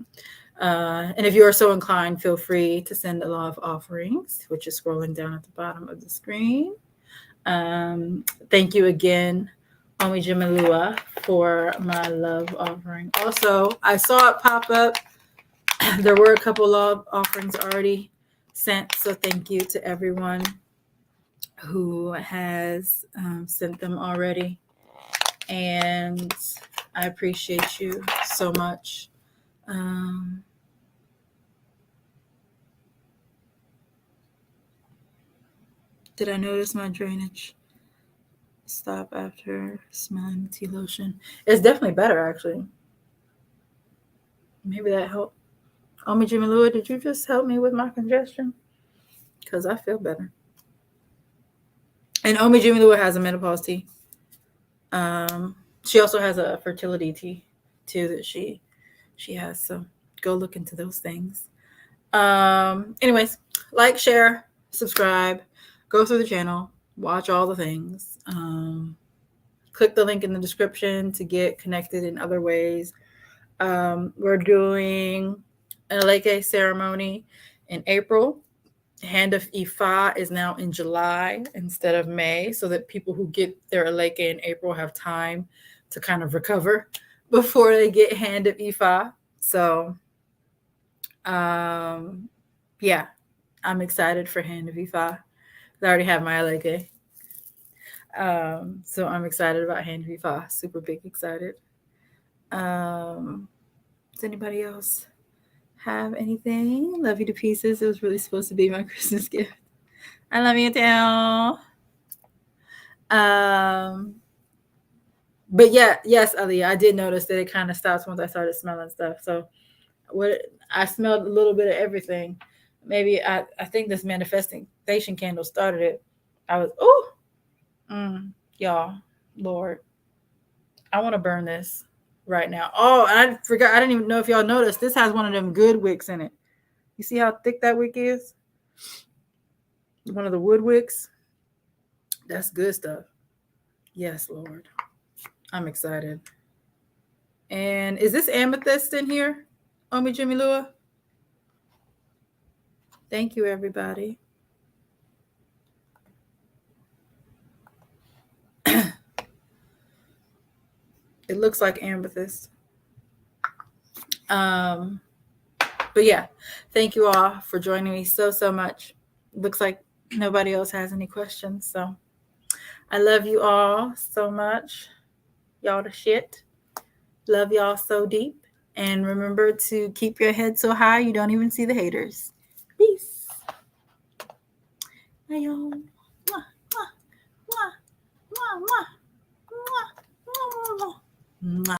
And if you are so inclined, feel free to send a love offerings, which is scrolling down at the bottom of the screen. Thank you again, Omi Jimalua, for my love offering. Also, I saw it pop up. There were a couple love offerings already sent, so thank you to everyone who has sent them already. And I appreciate you so much. Did I notice my drainage stop after smelling the tea lotion? It's definitely better, actually. Maybe that helped. Omi Jimalua, did you just help me with my congestion? because I feel better. And Omi Jimmy Lua has a menopause tea. She also has a fertility tea too that she has. So go look into those things. Anyways, like, share, subscribe, go through the channel, watch all the things. Click the link in the description to get connected in other ways. We're doing an Aleke ceremony in April. Hand of Ifa is now in July instead of May, so that people who get their Aleke in April have time to kind of recover before they get Hand of Ifa. So, yeah, I'm excited for Hand of Ifa. I already have my Aleke. So I'm excited about Hand of Ifa. Super big excited. Does anybody else have anything? Love you to pieces. It was really supposed to be my Christmas gift. I love you too. But yeah, yes, Ali, I did notice that it kind of stops once I started smelling stuff. So I smelled a little bit of everything. Maybe I think this manifestation candle started it. I was y'all, Lord, I want to burn this right now. Oh, I forgot. I didn't even know if y'all noticed. This has one of them good wicks in it. You see how thick that wick is? One of the wood wicks. That's good stuff. Yes, Lord. I'm excited. And is this amethyst in here? Omi Jimmy Lua? Thank you, everybody. It looks like amethyst. But yeah, thank you all for joining me so much. Looks like nobody else has any questions. So I love you all so much. Y'all the shit. Love y'all so deep. And remember to keep your head so high you don't even see the haters. Peace. Bye, y'all.